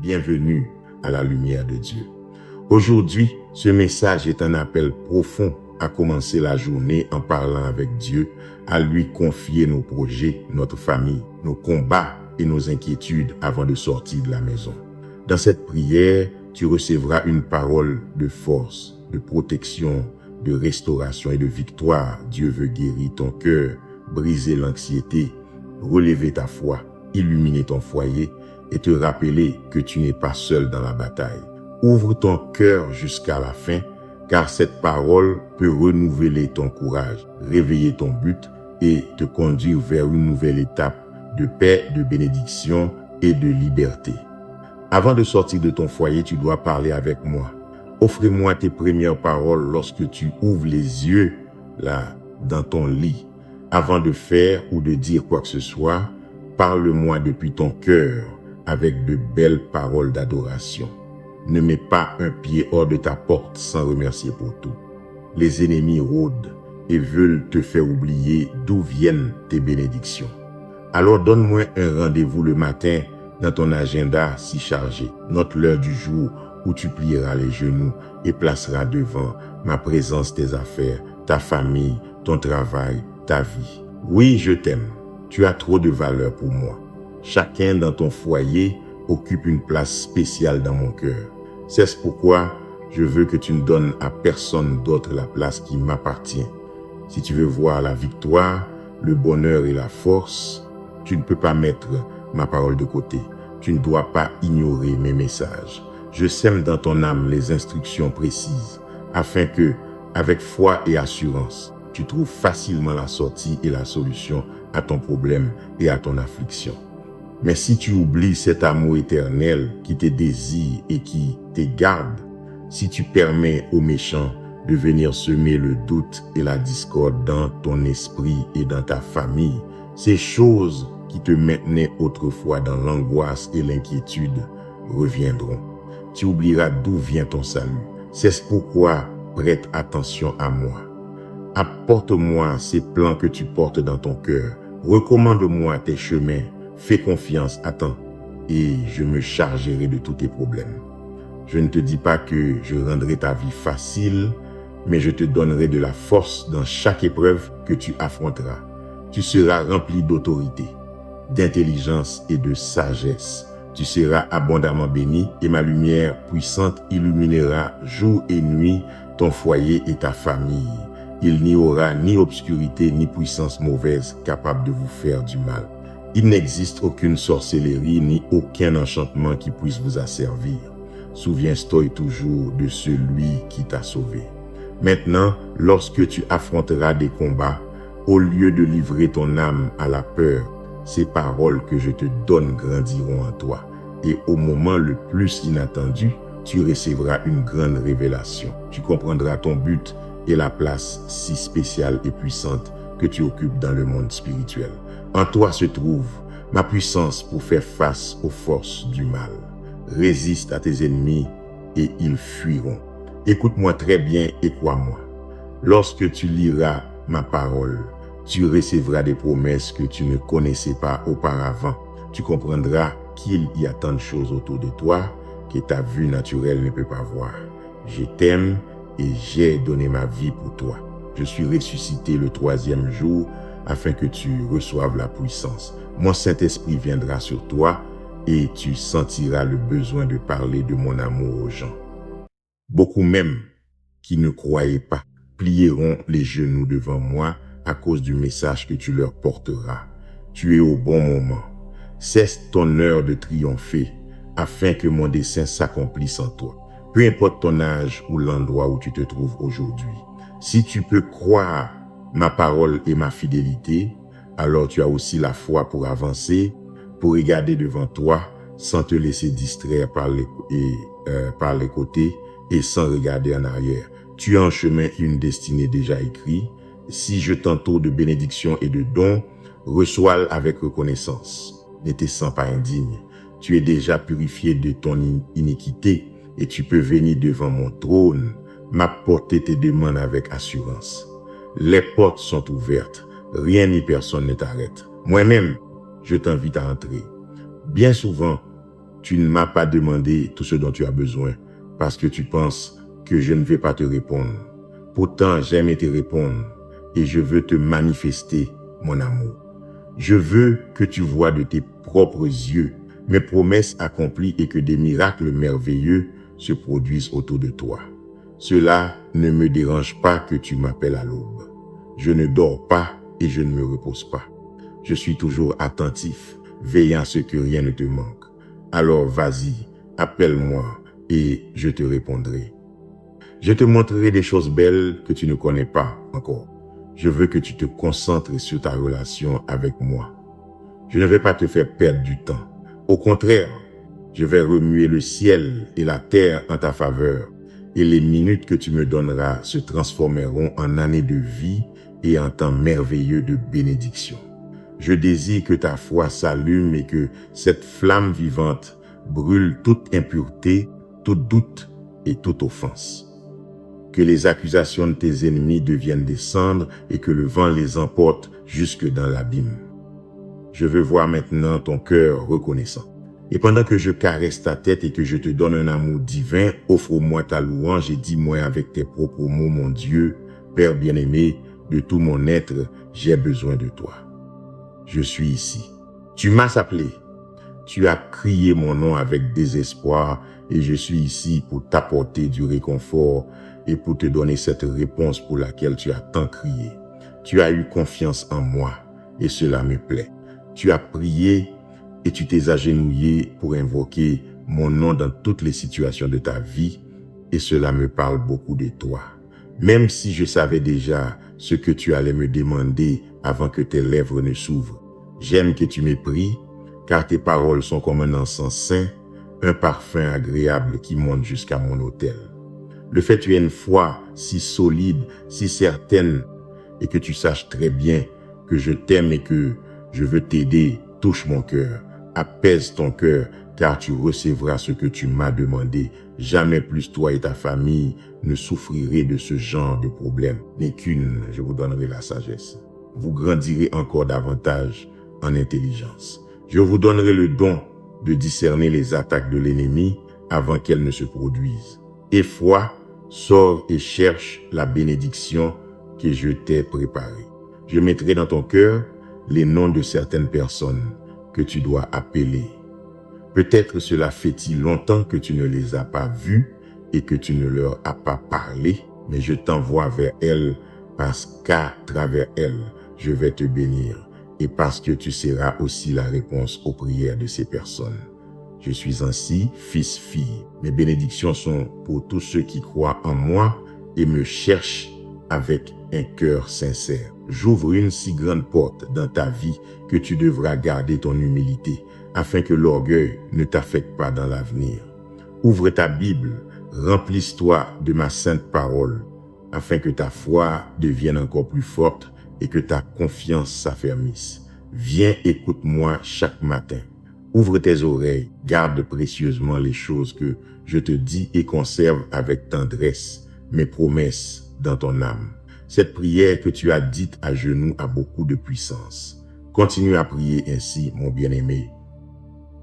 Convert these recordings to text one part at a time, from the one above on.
bienvenue à la lumière de Dieu. Aujourd'hui, ce message est un appel profond à commencer la journée en parlant avec Dieu, à lui confier nos projets, notre famille, nos combats et nos inquiétudes avant de sortir de la maison. Dans cette prière, tu recevras une parole de force, de protection, de restauration et de victoire. Dieu veut guérir ton cœur, briser l'anxiété, relever ta foi, illuminer ton foyer et te rappeler que tu n'es pas seul dans la bataille. Ouvre ton cœur jusqu'à la fin, car cette parole peut renouveler ton courage, réveiller ton but et te conduire vers une nouvelle étape de paix, de bénédiction et de liberté. Avant de sortir de ton foyer, tu dois parler avec moi. Offre-moi tes premières paroles lorsque tu ouvres les yeux, là, dans ton lit. Avant de faire ou de dire quoi que ce soit, parle-moi depuis ton cœur avec de belles paroles d'adoration. Ne mets pas un pied hors de ta porte sans remercier pour tout. Les ennemis rôdent et veulent te faire oublier d'où viennent tes bénédictions. Alors donne-moi un rendez-vous le matin dans ton agenda si chargé. Note l'heure du jour où tu plieras les genoux et placeras devant ma présence tes affaires, ta famille, ton travail, ta vie. Oui, je t'aime. Tu as trop de valeur pour moi. Chacun dans ton foyer occupe une place spéciale dans mon cœur. C'est pourquoi je veux que tu ne donnes à personne d'autre la place qui m'appartient. Si tu veux voir la victoire, le bonheur et la force, tu ne peux pas mettre ma parole de côté. Tu ne dois pas ignorer mes messages. Je sème dans ton âme les instructions précises, afin que, avec foi et assurance, tu trouves facilement la sortie et la solution à ton problème et à ton affliction. Mais si tu oublies cet amour éternel qui te désire et qui te garde, si tu permets aux méchants de venir semer le doute et la discorde dans ton esprit et dans ta famille, ces choses qui te maintenaient autrefois dans l'angoisse et l'inquiétude reviendront. Tu oublieras d'où vient ton salut. C'est pourquoi prête attention à moi. Apporte-moi ces plans que tu portes dans ton cœur. Recommande-moi tes chemins. Fais confiance, attends, et je me chargerai de tous tes problèmes. Je ne te dis pas que je rendrai ta vie facile, mais je te donnerai de la force dans chaque épreuve que tu affronteras. Tu seras rempli d'autorité, d'intelligence et de sagesse. Tu seras abondamment béni et ma lumière puissante illuminera jour et nuit ton foyer et ta famille. Il n'y aura ni obscurité ni puissance mauvaise capable de vous faire du mal. Il n'existe aucune sorcellerie ni aucun enchantement qui puisse vous asservir. Souviens-toi toujours de celui qui t'a sauvé. Maintenant, lorsque tu affronteras des combats, au lieu de livrer ton âme à la peur, ces paroles que je te donne grandiront en toi. Et au moment le plus inattendu, tu recevras une grande révélation. Tu comprendras ton but et la place si spéciale et puissante que tu occupes dans le monde spirituel. En toi se trouve ma puissance pour faire face aux forces du mal. Résiste à tes ennemis et ils fuiront. Écoute-moi très bien et crois-moi. Lorsque tu liras ma parole, tu recevras des promesses que tu ne connaissais pas auparavant. Tu comprendras qu'il y a tant de choses autour de toi que ta vue naturelle ne peut pas voir. Je t'aime et j'ai donné ma vie pour toi. Je suis ressuscité le 3e jour afin que tu reçoives la puissance. Mon Saint-Esprit viendra sur toi et tu sentiras le besoin de parler de mon amour aux gens. Beaucoup même qui ne croyaient pas plieront les genoux devant moi à cause du message que tu leur porteras. Tu es au bon moment. Cesse ton heure de triompher afin que mon dessein s'accomplisse en toi. Peu importe ton âge ou l'endroit où tu te trouves aujourd'hui. Si tu peux croire ma parole et ma fidélité, alors tu as aussi la foi pour avancer, pour regarder devant toi sans te laisser distraire par les côtés et sans regarder en arrière. Tu as en chemin une destinée déjà écrite. Si je t'entoure de bénédictions et de dons, reçois-le avec reconnaissance. Ne te sens pas indigne. Tu es déjà purifié de ton iniquité et tu peux venir devant mon trône, m'apporter tes demandes avec assurance. Les portes sont ouvertes, rien ni personne ne t'arrête. Moi-même, je t'invite à entrer. Bien souvent, Tu ne m'as pas demandé tout ce dont tu as besoin parce que tu penses que je ne vais pas te répondre. Pourtant, j'aime te répondre et je veux te manifester mon amour. Je veux que tu vois de tes propres yeux mes promesses accomplies et que des miracles merveilleux se produisent autour de toi. Cela ne me dérange pas que tu m'appelles à l'aube. Je ne dors pas et je ne me repose pas. Je suis toujours attentif, veillant à ce que rien ne te manque. Alors vas-y, appelle-moi et je te répondrai. Je te montrerai des choses belles que tu ne connais pas encore. Je veux que tu te concentres sur ta relation avec moi. Je ne vais pas te faire perdre du temps. Au contraire, je vais remuer le ciel et la terre en ta faveur, et les minutes que tu me donneras se transformeront en années de vie et en temps merveilleux de bénédiction. Je désire que ta foi s'allume et que cette flamme vivante brûle toute impureté, tout doute et toute offense. Que les accusations de tes ennemis deviennent des cendres et que le vent les emporte jusque dans l'abîme. Je veux voir maintenant ton cœur reconnaissant. Et pendant que je caresse ta tête et que je te donne un amour divin, offre-moi ta louange et dis-moi avec tes propres mots, mon Dieu, Père bien-aimé, de tout mon être, j'ai besoin de toi. Je suis ici. Tu m'as appelé. Tu as crié mon nom avec désespoir et je suis ici pour t'apporter du réconfort et pour te donner cette réponse pour laquelle tu as tant crié. Tu as eu confiance en moi et cela me plaît. Tu as prié et tu t'es agenouillé pour invoquer mon nom dans toutes les situations de ta vie et cela me parle beaucoup de toi. Même si je savais déjà ce que tu allais me demander avant que tes lèvres ne s'ouvrent. J'aime que tu m'aies pris car tes paroles sont comme un encens saint, un parfum agréable qui monte jusqu'à mon autel. Le fait que tu aies une foi si solide, si certaine et que tu saches très bien que je t'aime et que je veux t'aider, touche mon cœur, apaise ton cœur, car tu recevras ce que tu m'as demandé. Jamais plus toi et ta famille ne souffrirez de ce genre de problème. N'est qu'une, je vous donnerai la sagesse. Vous grandirez encore davantage en intelligence. Je vous donnerai le don de discerner les attaques de l'ennemi avant qu'elles ne se produisent. Et foi, sors et cherche la bénédiction que je t'ai préparée. Je mettrai dans ton cœur les noms de certaines personnes que tu dois appeler. Peut-être cela fait-il longtemps que tu ne les as pas vues et que tu ne leur as pas parlé, mais je t'envoie vers elles parce qu'à travers elles, je vais te bénir et parce que tu seras aussi la réponse aux prières de ces personnes. Je suis ainsi fils-fille. Mes bénédictions sont pour tous ceux qui croient en moi et me cherchent avec un cœur sincère. J'ouvre une si grande porte dans ta vie que tu devras garder ton humilité afin que l'orgueil ne t'affecte pas dans l'avenir. Ouvre ta Bible, remplisse-toi de ma sainte parole afin que ta foi devienne encore plus forte et que ta confiance s'affermisse. Viens, écoute-moi chaque matin. Ouvre tes oreilles, garde précieusement les choses que je te dis et conserve avec tendresse mes promesses dans ton âme. Cette prière que tu as dite à genoux a beaucoup de puissance. Continue à prier ainsi, mon bien-aimé,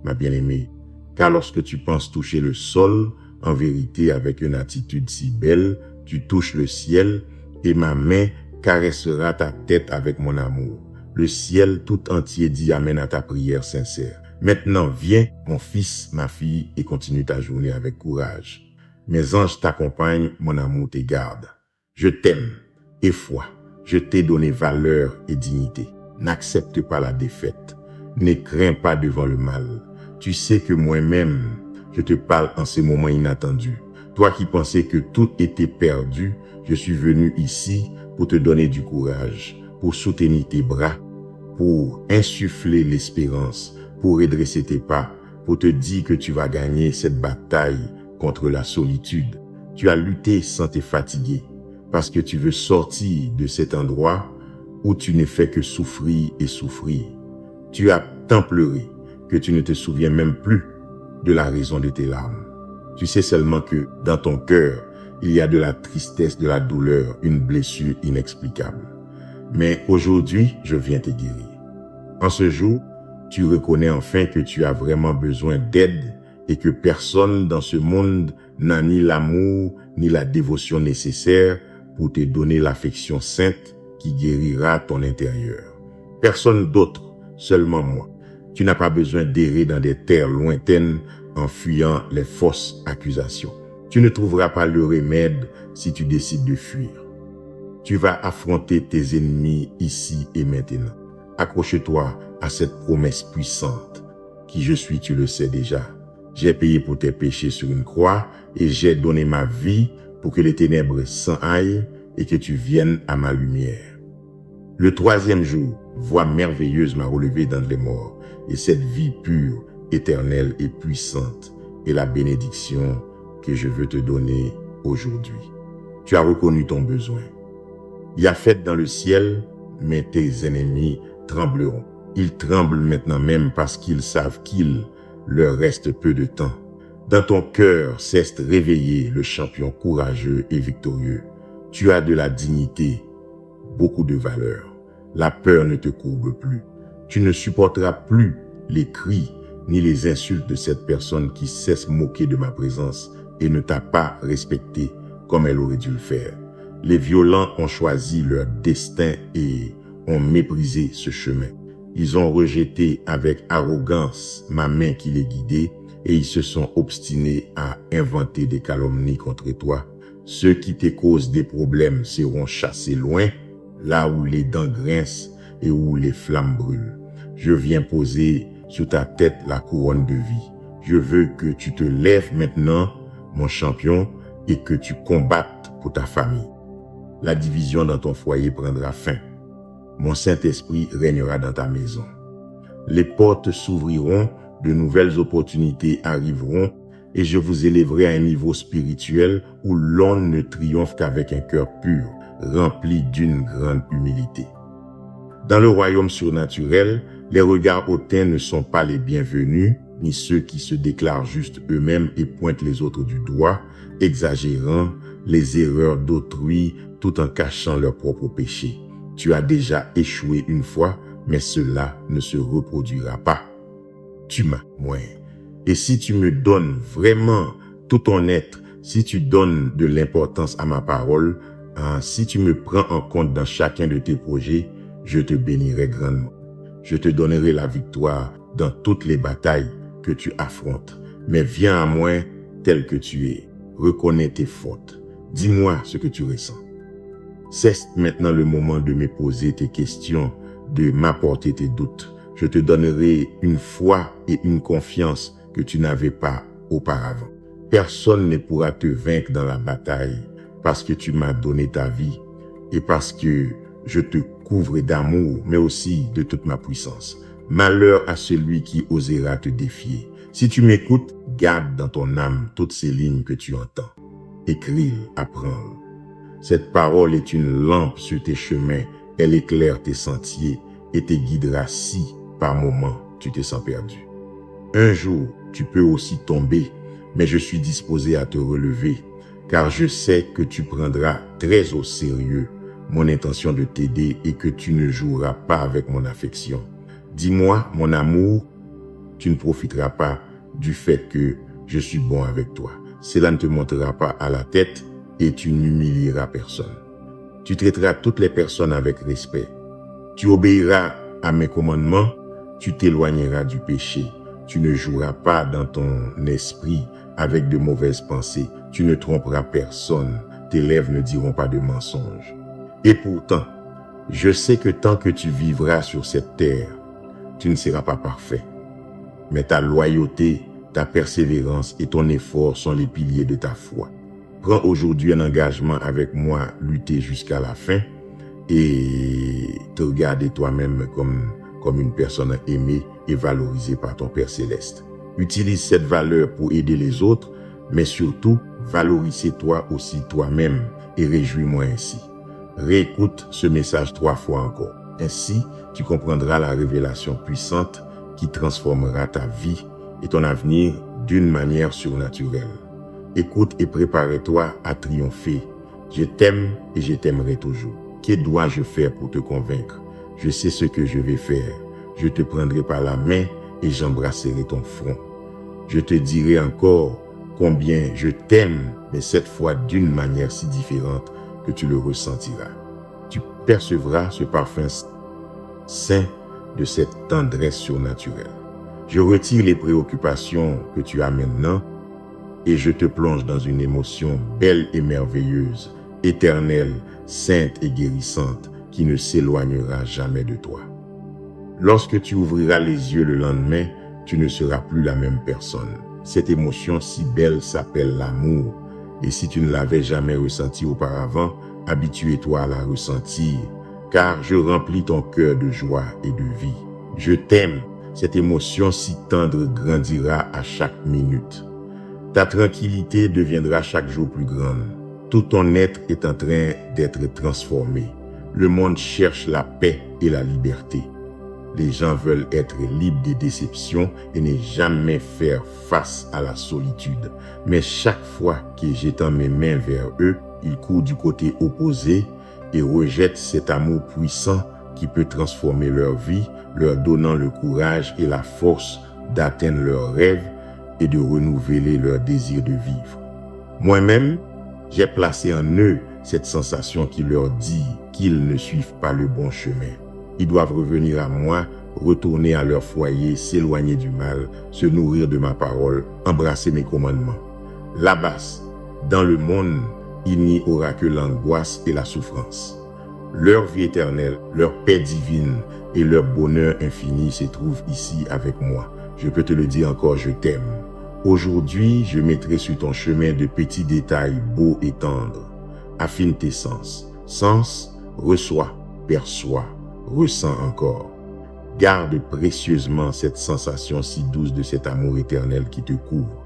ma bien-aimée, car lorsque tu penses toucher le sol, en vérité avec une attitude si belle, tu touches le ciel et ma main caressera ta tête avec mon amour. Le ciel tout entier dit amen à ta prière sincère. Maintenant, viens, mon fils, ma fille, et continue ta journée avec courage. Mes anges t'accompagnent, mon amour te garde. Je t'aime et foi. Je t'ai donné valeur et dignité. N'accepte pas la défaite. Ne crains pas devant le mal. Tu sais que moi-même, je te parle en ces moments inattendus. Toi qui pensais que tout était perdu, je suis venu ici pour te donner du courage, pour soutenir tes bras, pour insuffler l'espérance, pour redresser tes pas, pour te dire que tu vas gagner cette bataille contre la solitude. Tu as lutté sans te fatiguer, parce que tu veux sortir de cet endroit où tu ne fais que souffrir et souffrir. Tu as tant pleuré que tu ne te souviens même plus de la raison de tes larmes. Tu sais seulement que dans ton cœur, il y a de la tristesse, de la douleur, une blessure inexplicable. Mais aujourd'hui, je viens te guérir. En ce jour, tu reconnais enfin que tu as vraiment besoin d'aide et que personne dans ce monde n'a ni l'amour ni la dévotion nécessaire pour te donner l'affection sainte qui guérira ton intérieur. Personne d'autre, seulement moi. Tu n'as pas besoin d'errer dans des terres lointaines en fuyant les fausses accusations. Tu ne trouveras pas le remède si tu décides de fuir. Tu vas affronter tes ennemis ici et maintenant. Accroche-toi à cette promesse puissante. Qui je suis, tu le sais déjà. J'ai payé pour tes péchés sur une croix et j'ai donné ma vie pour que les ténèbres s'en aillent et que tu viennes à ma lumière. Le 3e jour, voix merveilleuse m'a relevé d'entre les morts, et cette vie pure, éternelle et puissante est la bénédiction que je veux te donner aujourd'hui. Tu as reconnu ton besoin. Il y a fête dans le ciel, mais tes ennemis trembleront. Ils tremblent maintenant même parce qu'ils savent qu'il leur reste peu de temps. Dans ton cœur cesse réveillé le champion courageux et victorieux. Tu as de la dignité, beaucoup de valeur. La peur ne te courbe plus. Tu ne supporteras plus les cris ni les insultes de cette personne qui cesse moquer de ma présence et ne t'a pas respecté comme elle aurait dû le faire. Les violents ont choisi leur destin et ont méprisé ce chemin. Ils ont rejeté avec arrogance ma main qui les guidait et ils se sont obstinés à inventer des calomnies contre toi. Ceux qui te causent des problèmes seront chassés loin, là où les dents grincent et où les flammes brûlent. Je viens poser sur ta tête la couronne de vie. Je veux que tu te lèves maintenant, mon champion, et que tu combattes pour ta famille. La division dans ton foyer prendra fin. Mon Saint-Esprit régnera dans ta maison. Les portes s'ouvriront, de nouvelles opportunités arriveront, et je vous élèverai à un niveau spirituel où l'on ne triomphe qu'avec un cœur pur, rempli d'une grande humilité. Dans le royaume surnaturel, les regards hautains ne sont pas les bienvenus, ni ceux qui se déclarent juste eux-mêmes et pointent les autres du doigt, exagérant les erreurs d'autrui tout en cachant leurs propres péchés. Tu as déjà échoué une fois, mais cela ne se reproduira pas. Tu m'as, moi. Et si tu me donnes vraiment tout ton être, si tu donnes de l'importance à ma parole, si tu me prends en compte dans chacun de tes projets, je te bénirai grandement. Je te donnerai la victoire dans toutes les batailles que tu affrontes. Mais viens à moi tel que tu es. Reconnais tes fautes. Dis-moi ce que tu ressens. C'est maintenant le moment de me poser tes questions, de m'apporter tes doutes. Je te donnerai une foi et une confiance que tu n'avais pas auparavant. Personne ne pourra te vaincre dans la bataille parce que tu m'as donné ta vie et parce que je te couvre d'amour, mais aussi de toute ma puissance. Malheur à celui qui osera te défier. Si tu m'écoutes, garde dans ton âme toutes ces lignes que tu entends. Écris, apprends. Cette parole est une lampe sur tes chemins. Elle éclaire tes sentiers et te guidera si, par moments, tu te sens perdu. Un jour, tu peux aussi tomber, mais je suis disposé à te relever, car je sais que tu prendras très au sérieux mon intention de t'aider et que tu ne joueras pas avec mon affection. Dis-moi, mon amour, tu ne profiteras pas du fait que je suis bon avec toi. Cela ne te montera pas à la tête et tu n'humilieras personne. Tu traiteras toutes les personnes avec respect. Tu obéiras à mes commandements, tu t'éloigneras du péché. Tu ne joueras pas dans ton esprit avec de mauvaises pensées. Tu ne tromperas personne. Tes lèvres ne diront pas de mensonges. Et pourtant, je sais que tant que tu vivras sur cette terre, tu ne seras pas parfait. Mais ta loyauté, ta persévérance et ton effort sont les piliers de ta foi. Prends aujourd'hui un engagement avec moi, lutter jusqu'à la fin et te regarder toi-même comme une personne aimée et valorisée par ton Père Céleste. Utilise cette valeur pour aider les autres, mais surtout, valorise-toi aussi toi-même et réjouis-moi ainsi. Réécoute ce message 3 fois encore. Ainsi, tu comprendras la révélation puissante qui transformera ta vie et ton avenir d'une manière surnaturelle. Écoute et prépare-toi à triompher. Je t'aime et je t'aimerai toujours. Que dois-je faire pour te convaincre? Je sais ce que je vais faire. Je te prendrai par la main et j'embrasserai ton front. Je te dirai encore combien je t'aime, mais cette fois d'une manière si différente que tu le ressentiras. Tu percevras ce parfum saint de cette tendresse surnaturelle. Je retire les préoccupations que tu as maintenant et je te plonge dans une émotion belle et merveilleuse, éternelle, sainte et guérissante qui ne s'éloignera jamais de toi. Lorsque tu ouvriras les yeux le lendemain, tu ne seras plus la même personne. Cette émotion si belle s'appelle l'amour. Et si tu ne l'avais jamais ressentie auparavant, habitue-toi à la ressentir, car je remplis ton cœur de joie et de vie. Je t'aime. Cette émotion si tendre grandira à chaque minute. Ta tranquillité deviendra chaque jour plus grande. Tout ton être est en train d'être transformé. Le monde cherche la paix et la liberté. Les gens veulent être libres des déceptions et ne jamais faire face à la solitude. Mais chaque fois que j'étends mes mains vers eux, ils courent du côté opposé et rejettent cet amour puissant qui peut transformer leur vie, leur donnant le courage et la force d'atteindre leurs rêves et de renouveler leur désir de vivre. Moi-même, j'ai placé en eux cette sensation qui leur dit qu'ils ne suivent pas le bon chemin. Ils doivent revenir à moi, retourner à leur foyer, s'éloigner du mal, se nourrir de ma parole, embrasser mes commandements. Là-bas, dans le monde, il n'y aura que l'angoisse et la souffrance. Leur vie éternelle, leur paix divine et leur bonheur infini se trouvent ici avec moi. Je peux te le dire encore, je t'aime. Aujourd'hui, je mettrai sur ton chemin de petits détails beaux et tendres. Affine tes sens. Sens, reçois, perçois, ressens encore. Garde précieusement cette sensation si douce de cet amour éternel qui te couvre.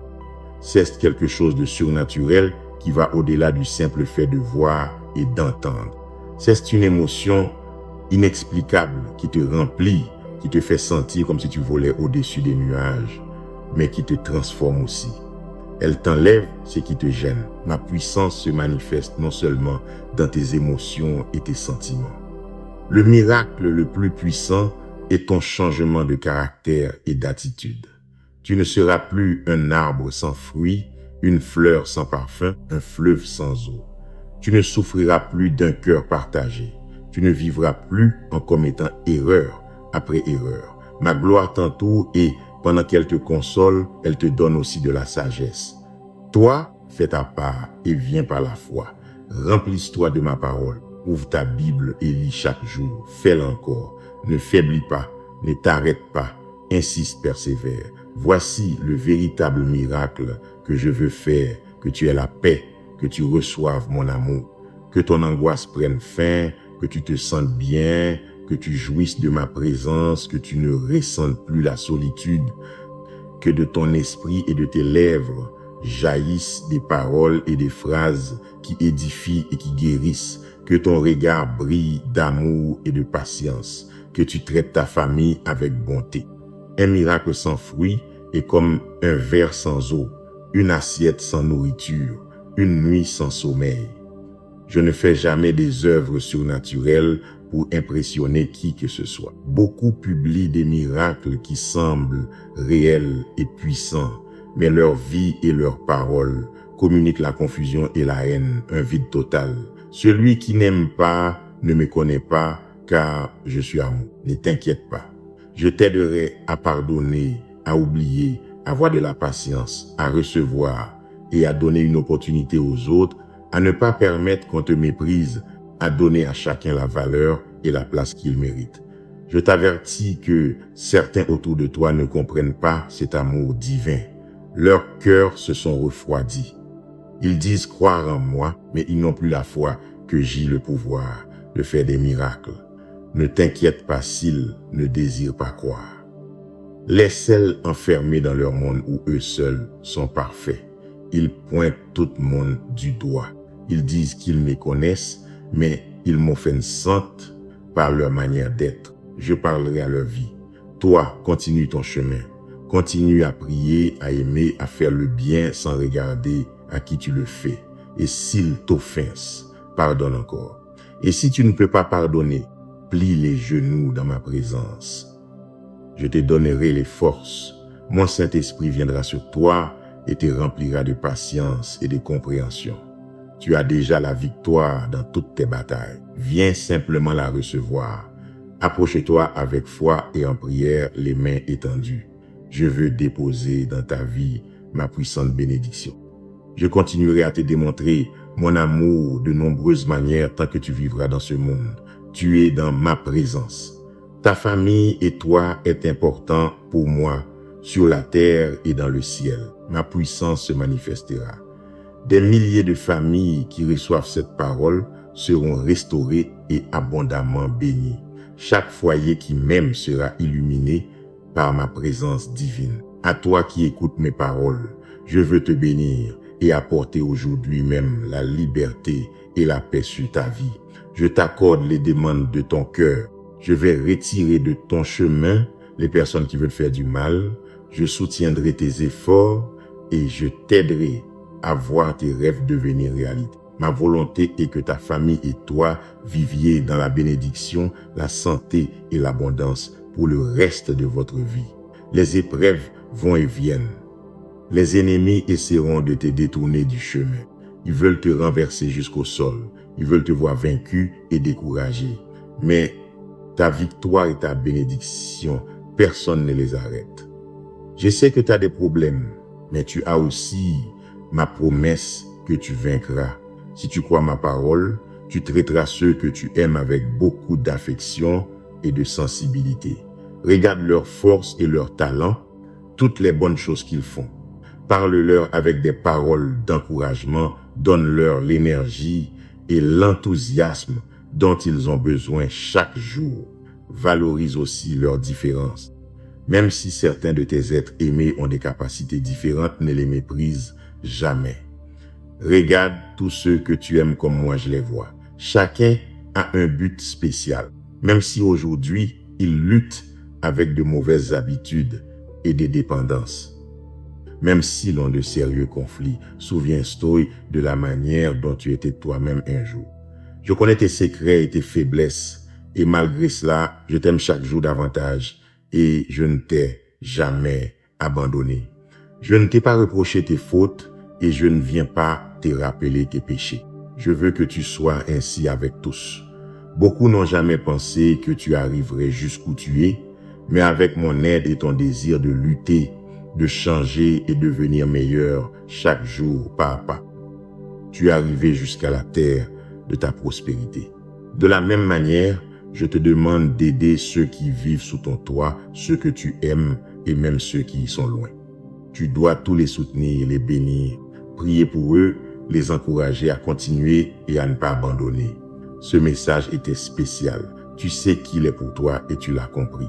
C'est quelque chose de surnaturel qui va au-delà du simple fait de voir et d'entendre. C'est une émotion inexplicable qui te remplit, qui te fait sentir comme si tu volais au-dessus des nuages, mais qui te transforme aussi. Elle t'enlève ce qui te gêne. Ma puissance se manifeste non seulement dans tes émotions et tes sentiments. Le miracle le plus puissant est ton changement de caractère et d'attitude. Tu ne seras plus un arbre sans fruits, une fleur sans parfum, un fleuve sans eau. Tu ne souffriras plus d'un cœur partagé. Tu ne vivras plus en commettant erreur après erreur. Ma gloire t'entoure et, pendant qu'elle te console, elle te donne aussi de la sagesse. Toi, fais ta part et viens par la foi. Remplisse-toi de ma parole. Ouvre ta Bible et lis chaque jour. Fais-le encore. Ne faiblis pas. Ne t'arrête pas. Insiste, persévère. Voici le véritable miracle que je veux faire, que tu aies la paix, que tu reçoives mon amour, que ton angoisse prenne fin, que tu te sentes bien, que tu jouisses de ma présence, que tu ne ressentes plus la solitude, que de ton esprit et de tes lèvres jaillissent des paroles et des phrases qui édifient et qui guérissent, que ton regard brille d'amour et de patience, que tu traites ta famille avec bonté. Un miracle sans fruit est comme un verre sans eau, une assiette sans nourriture, une nuit sans sommeil. Je ne fais jamais des œuvres surnaturelles pour impressionner qui que ce soit. Beaucoup publient des miracles qui semblent réels et puissants, mais leur vie et leurs paroles communiquent la confusion et la haine, un vide total. Celui qui n'aime pas ne me connaît pas, car je suis amour. Ne t'inquiète pas. Je t'aiderai à pardonner, à oublier, à avoir de la patience, à recevoir et à donner une opportunité aux autres, à ne pas permettre qu'on te méprise, à donner à chacun la valeur et la place qu'il mérite. Je t'avertis que certains autour de toi ne comprennent pas cet amour divin. Leurs cœurs se sont refroidis. Ils disent croire en moi, mais ils n'ont plus la foi que j'ai le pouvoir de faire des miracles. Ne t'inquiète pas s'ils ne désirent pas croire. Laisse-les enfermés dans leur monde où eux seuls sont parfaits. Ils pointent tout le monde du doigt. Ils disent qu'ils me connaissent, mais ils m'offensent par leur manière d'être. Je parlerai à leur vie. Toi, continue ton chemin. Continue à prier, à aimer, à faire le bien sans regarder à qui tu le fais. Et s'ils t'offensent, pardonne encore. Et si tu ne peux pas pardonner, plie les genoux dans ma présence. Je te donnerai les forces Mon Saint-Esprit viendra sur toi et te remplira de patience et de compréhension. Tu as déjà la victoire dans toutes tes batailles. Viens simplement la recevoir. Approche-toi avec foi et en prière, les mains étendues. Je veux déposer dans ta vie ma puissante bénédiction. Je continuerai à te démontrer mon amour de nombreuses manières tant que tu vivras dans ce monde. Tu es dans ma présence. Ta famille et toi est important pour moi sur la terre et dans le ciel. Ma puissance se manifestera. Des milliers de familles qui reçoivent cette parole seront restaurées et abondamment bénies. Chaque foyer qui m'aime sera illuminé par ma présence divine. À toi qui écoutes mes paroles, je veux te bénir et apporter aujourd'hui même la liberté et la paix sur ta vie. Je t'accorde les demandes de ton cœur. Je vais retirer de ton chemin les personnes qui veulent faire du mal. Je soutiendrai tes efforts et je t'aiderai à voir tes rêves devenir réalité. Ma volonté est que ta famille et toi viviez dans la bénédiction, la santé et l'abondance pour le reste de votre vie. Les épreuves vont et viennent. Les ennemis essaieront de te détourner du chemin. Ils veulent te renverser jusqu'au sol. Ils veulent te voir vaincu et découragé. Mais ta victoire et ta bénédiction, personne ne les arrête. Je sais que tu as des problèmes, mais tu as aussi ma promesse que tu vaincras. Si tu crois ma parole, tu traiteras ceux que tu aimes avec beaucoup d'affection et de sensibilité. Regarde leurs forces et leurs talents, toutes les bonnes choses qu'ils font. Parle-leur avec des paroles d'encouragement, donne-leur l'énergie et l'enthousiasme dont ils ont besoin chaque jour. Valorise aussi leurs différences. Même si certains de tes êtres aimés ont des capacités différentes, ne les méprise jamais. Regarde tous ceux que tu aimes comme moi je les vois. Chacun a un but spécial. Même si aujourd'hui, ils luttent avec de mauvaises habitudes et des dépendances. Même s'ils ont de sérieux conflits, souviens-toi de la manière dont tu étais toi-même un jour. Je connais tes secrets et tes faiblesses, et malgré cela, je t'aime chaque jour davantage, et je ne t'ai jamais abandonné. Je ne t'ai pas reproché tes fautes, et je ne viens pas te rappeler tes péchés. Je veux que tu sois ainsi avec tous. Beaucoup n'ont jamais pensé que tu arriverais jusqu'où tu es, mais avec mon aide et ton désir de lutter, de changer et devenir meilleur chaque jour pas à pas, tu es arrivé jusqu'à la terre de ta prospérité. De la même manière, je te demande d'aider ceux qui vivent sous ton toit, ceux que tu aimes et même ceux qui y sont loin. Tu dois tous les soutenir, les bénir, prier pour eux, les encourager à continuer et à ne pas abandonner. Ce message était spécial. Tu sais qu'il est pour toi et tu l'as compris.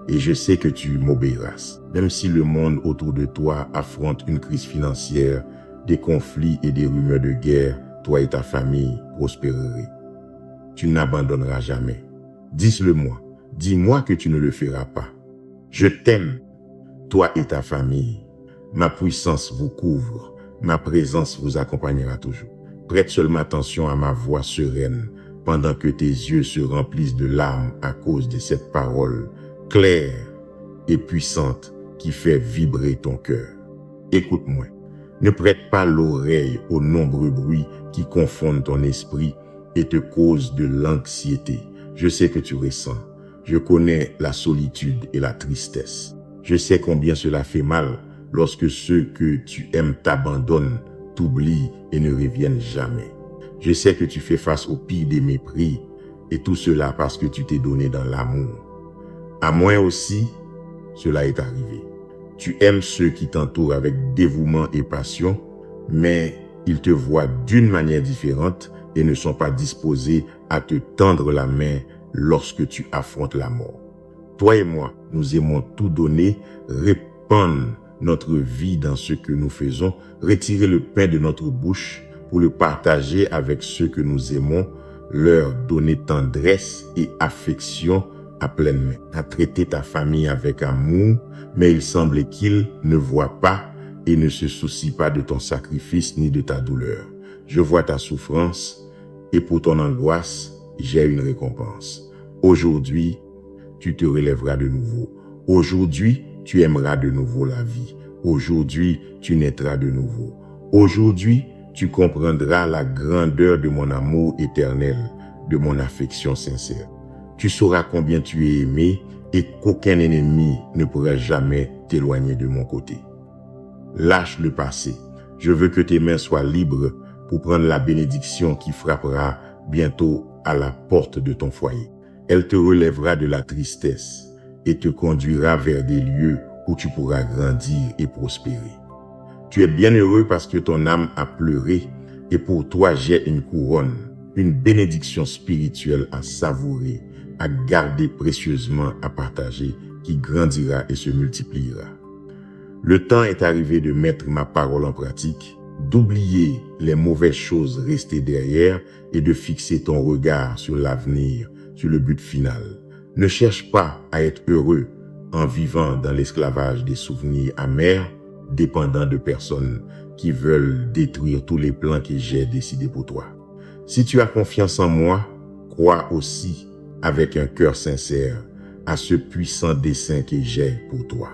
Et je sais que tu m'obéiras. Même si le monde autour de toi affronte une crise financière, des conflits et des rumeurs de guerre, toi et ta famille prospérerez. Tu n'abandonneras jamais. Dis-le-moi. Dis-moi que tu ne le feras pas. Je t'aime, toi et ta famille. Ma puissance vous couvre. Ma présence vous accompagnera toujours. Prête seulement attention à ma voix sereine pendant que tes yeux se remplissent de larmes à cause de cette parole claire et puissante qui fait vibrer ton cœur. Écoute-moi. Ne prête pas l'oreille aux nombreux bruits qui confondent ton esprit et te causent de l'anxiété. Je sais que tu ressens. Je connais la solitude et la tristesse. Je sais combien cela fait mal lorsque ceux que tu aimes t'abandonnent, t'oublient et ne reviennent jamais. Je sais que tu fais face au pire des mépris et tout cela parce que tu t'es donné dans l'amour. À moi aussi, cela est arrivé. Tu aimes ceux qui t'entourent avec dévouement et passion, mais ils te voient d'une manière différente et ne sont pas disposés à te tendre la main lorsque tu affrontes la mort. Toi et moi, nous aimons tout donner, répandre notre vie dans ce que nous faisons, retirer le pain de notre bouche pour le partager avec ceux que nous aimons, leur donner tendresse et affection à pleine main, à traiter ta famille avec amour, mais il semble qu'ils ne voient pas et ne se soucient pas de ton sacrifice ni de ta douleur. Je vois ta souffrance et pour ton angoisse, j'ai une récompense. Aujourd'hui, tu te relèveras de nouveau. Aujourd'hui, tu aimeras de nouveau la vie. Aujourd'hui, tu naîtras de nouveau. Aujourd'hui, tu comprendras la grandeur de mon amour éternel, de mon affection sincère. Tu sauras combien tu es aimé et qu'aucun ennemi ne pourra jamais t'éloigner de mon côté. Lâche le passé. Je veux que tes mains soient libres pour prendre la bénédiction qui frappera bientôt à la porte de ton foyer. Elle te relèvera de la tristesse et te conduira vers des lieux où tu pourras grandir et prospérer. Tu es bien heureux parce que ton âme a pleuré et pour toi j'ai une couronne, une bénédiction spirituelle à savourer, à garder précieusement, à partager, qui grandira et se multipliera. Le temps est arrivé de mettre ma parole en pratique, d'oublier les mauvaises choses restées derrière et de fixer ton regard sur l'avenir, sur le but final. Ne cherche pas à être heureux en vivant dans l'esclavage des souvenirs amers, dépendant de personnes qui veulent détruire tous les plans que j'ai décidés pour toi. Si tu as confiance en moi, crois aussi avec un cœur sincère à ce puissant dessein que j'ai pour toi.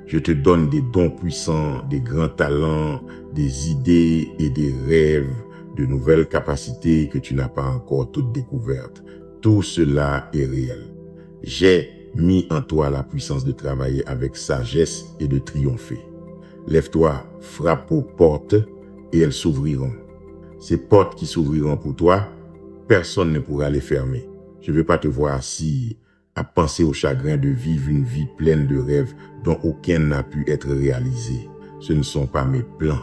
Je te donne des dons puissants, des grands talents, des idées et des rêves, de nouvelles capacités que tu n'as pas encore toutes découvertes. Tout cela est réel. J'ai mis en toi la puissance de travailler avec sagesse et de triompher. Lève-toi, frappe aux portes et elles s'ouvriront. Ces portes qui s'ouvriront pour toi, personne ne pourra les fermer. Je ne veux pas te voir assis à penser au chagrin de vivre une vie pleine de rêves dont aucun n'a pu être réalisé. Ce ne sont pas mes plans.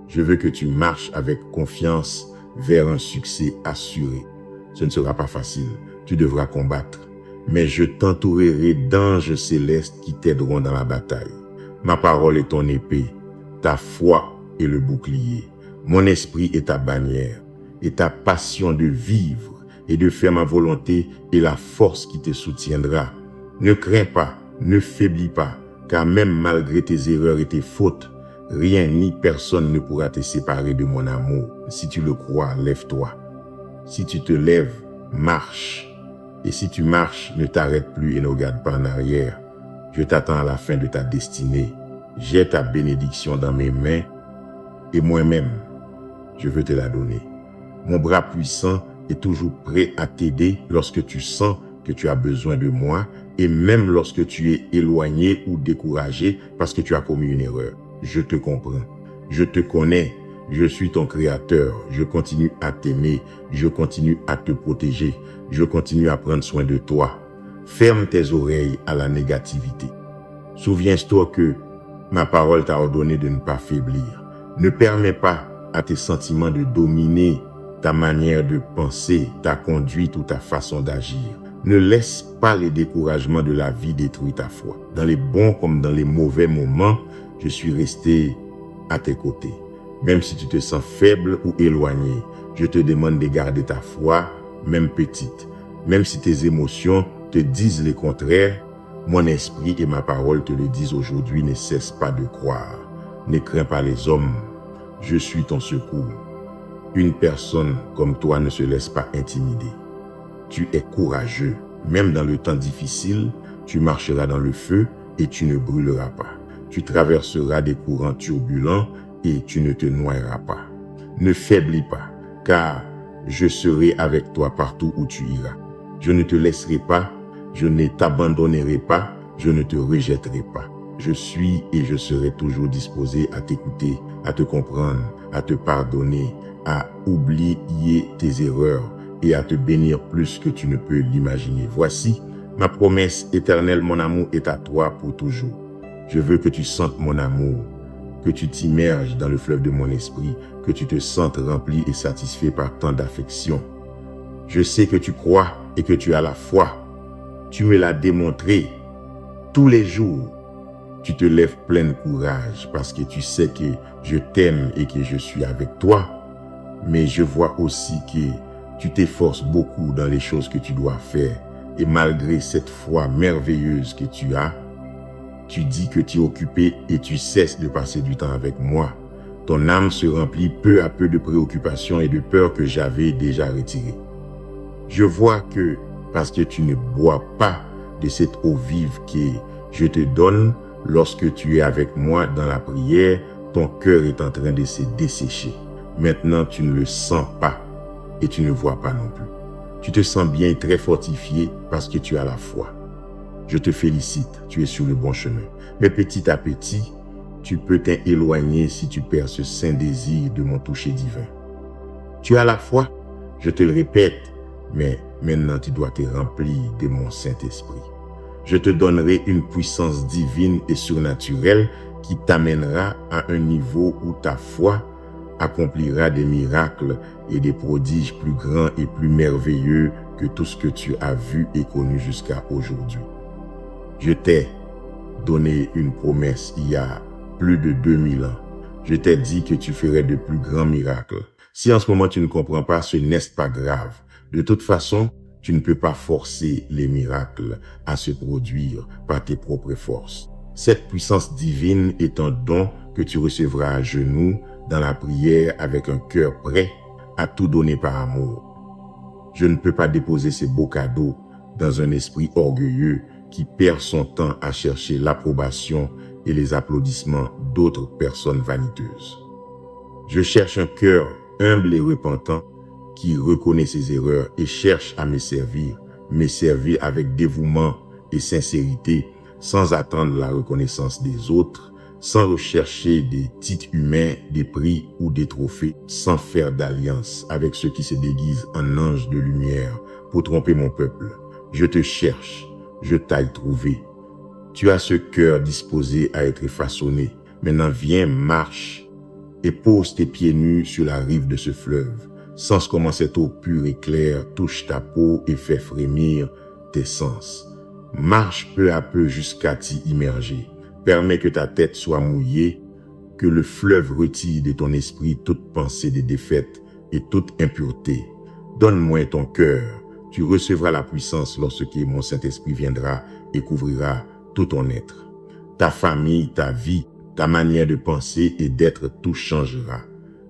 Je veux que tu marches avec confiance vers un succès assuré. Ce ne sera pas facile, tu devras combattre. Mais je t'entourerai d'anges célestes qui t'aideront dans la bataille. Ma parole est ton épée, ta foi est le bouclier. Mon esprit est ta bannière, et ta passion de vivre et de faire ma volonté est la force qui te soutiendra. Ne crains pas, ne faiblis pas, car même malgré tes erreurs et tes fautes, rien ni personne ne pourra te séparer de mon amour. Si tu le crois, lève-toi. Si tu te lèves, marche. Et si tu marches, ne t'arrête plus et ne regarde pas en arrière. Je t'attends à la fin de ta destinée. J'ai ta bénédiction dans mes mains et moi-même, je veux te la donner. Mon bras puissant est toujours prêt à t'aider lorsque tu sens que tu as besoin de moi et même lorsque tu es éloigné ou découragé parce que tu as commis une erreur. Je te comprends. Je te connais. Je suis ton créateur. Je continue à t'aimer. Je continue à te protéger. Je continue à prendre soin de toi. Ferme tes oreilles à la négativité. Souviens-toi que ma parole t'a ordonné de ne pas faiblir. Ne permets pas à tes sentiments de dominer ta manière de penser, ta conduite ou ta façon d'agir. Ne laisse pas les découragements de la vie détruire ta foi. Dans les bons comme dans les mauvais moments, je suis resté à tes côtés. Même si tu te sens faible ou éloigné, je te demande de garder ta foi, même petite. Même si tes émotions te disent le contraire, mon esprit et ma parole te le disent aujourd'hui, ne cesse pas de croire. Ne crains pas les hommes, je suis ton secours. Une personne comme toi ne se laisse pas intimider. Tu es courageux. Même dans le temps difficile, tu marcheras dans le feu et tu ne brûleras pas. Tu traverseras des courants turbulents et tu ne te noieras pas. Ne faiblis pas, car je serai avec toi partout où tu iras. Je ne te laisserai pas, je ne t'abandonnerai pas, je ne te rejetterai pas. Je suis et je serai toujours disposé à t'écouter, à te comprendre, à te pardonner, à oublier tes erreurs et à te bénir plus que tu ne peux l'imaginer. Voici ma promesse éternelle, mon amour est à toi pour toujours. Je veux que tu sentes mon amour, que tu t'immerges dans le fleuve de mon esprit, que tu te sentes rempli et satisfait par tant d'affection. Je sais que tu crois et que tu as la foi. Tu me l'as démontré tous les jours. Tu te lèves plein de courage parce que tu sais que je t'aime et que je suis avec toi. Mais je vois aussi que tu t'efforces beaucoup dans les choses que tu dois faire. Et malgré cette foi merveilleuse que tu as, tu dis que tu es occupé et tu cesses de passer du temps avec moi. Ton âme se remplit peu à peu de préoccupations et de peurs que j'avais déjà retirées. Je vois que parce que tu ne bois pas de cette eau vive que je te donne, Lorsque tu es avec moi dans la prière, ton cœur est en train de se dessécher. Maintenant, tu ne le sens pas et tu ne vois pas non plus. Tu te sens bien et très fortifié parce que tu as la foi. Je te félicite, tu es sur le bon chemin. Mais petit à petit, tu peux t'éloigner si tu perds ce saint désir de mon toucher divin. Tu as la foi, je te le répète, mais maintenant tu dois te remplir de mon Saint-Esprit. Je te donnerai une puissance divine et surnaturelle qui t'amènera à un niveau où ta foi accomplira des miracles et des prodiges plus grands et plus merveilleux que tout ce que tu as vu et connu jusqu'à aujourd'hui. Je t'ai donné une promesse il y a plus de 2000 ans. Je t'ai dit que tu ferais de plus grands miracles. Si en ce moment tu ne comprends pas, ce n'est pas grave. De toute façon, tu ne peux pas forcer les miracles à se produire par tes propres forces. Cette puissance divine est un don que tu recevras à genoux dans la prière avec un cœur prêt à tout donner par amour. Je ne peux pas déposer ces beaux cadeaux dans un esprit orgueilleux qui perd son temps à chercher l'approbation et les applaudissements d'autres personnes vaniteuses. Je cherche un cœur humble et repentant qui reconnaît ses erreurs et cherche à me servir avec dévouement et sincérité, sans attendre la reconnaissance des autres, sans rechercher des titres humains, des prix ou des trophées, sans faire d'alliance avec ceux qui se déguisent en anges de lumière pour tromper mon peuple. Je te cherche, je t'aille trouver. Tu as ce cœur disposé à être façonné. Maintenant viens, marche et pose tes pieds nus sur la rive de ce fleuve. Sens comment cette eau pure et claire touche ta peau et fait frémir tes sens. Marche peu à peu jusqu'à t'y immerger. Permets que ta tête soit mouillée, que le fleuve retire de ton esprit toute pensée de défaite et toute impureté. Donne-moi ton cœur. Tu recevras la puissance lorsque mon Saint-Esprit viendra et couvrira tout ton être. Ta famille, ta vie, ta manière de penser et d'être, tout changera.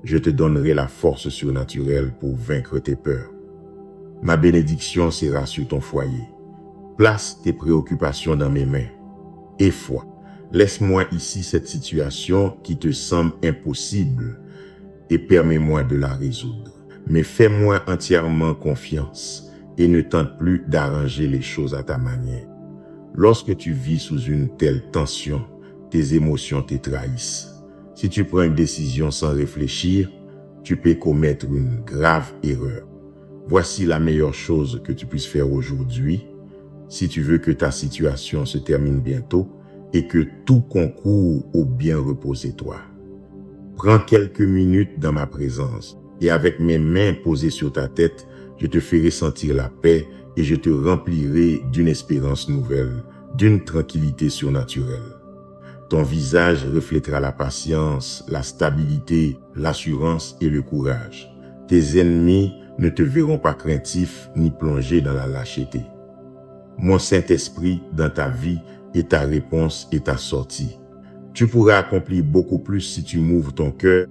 Je te donnerai la force surnaturelle pour vaincre tes peurs. Ma bénédiction sera sur ton foyer. Place tes préoccupations dans mes mains. Et foi, laisse-moi ici cette situation qui te semble impossible et permets-moi de la résoudre. Mais fais-moi entièrement confiance et ne tente plus d'arranger les choses à ta manière. Lorsque tu vis sous une telle tension, tes émotions te trahissent. Si tu prends une décision sans réfléchir, tu peux commettre une grave erreur. Voici la meilleure chose que tu puisses faire aujourd'hui, si tu veux que ta situation se termine bientôt et que tout concourt au bien reposer toi. Prends quelques minutes dans ma présence et avec mes mains posées sur ta tête, je te ferai sentir la paix et je te remplirai d'une espérance nouvelle, d'une tranquillité surnaturelle. Ton visage reflètera la patience, la stabilité, l'assurance et le courage. Tes ennemis ne te verront pas craintif ni plongé dans la lâcheté. Mon Saint-Esprit dans ta vie est ta réponse et ta sortie. Tu pourras accomplir beaucoup plus si tu m'ouvres ton cœur,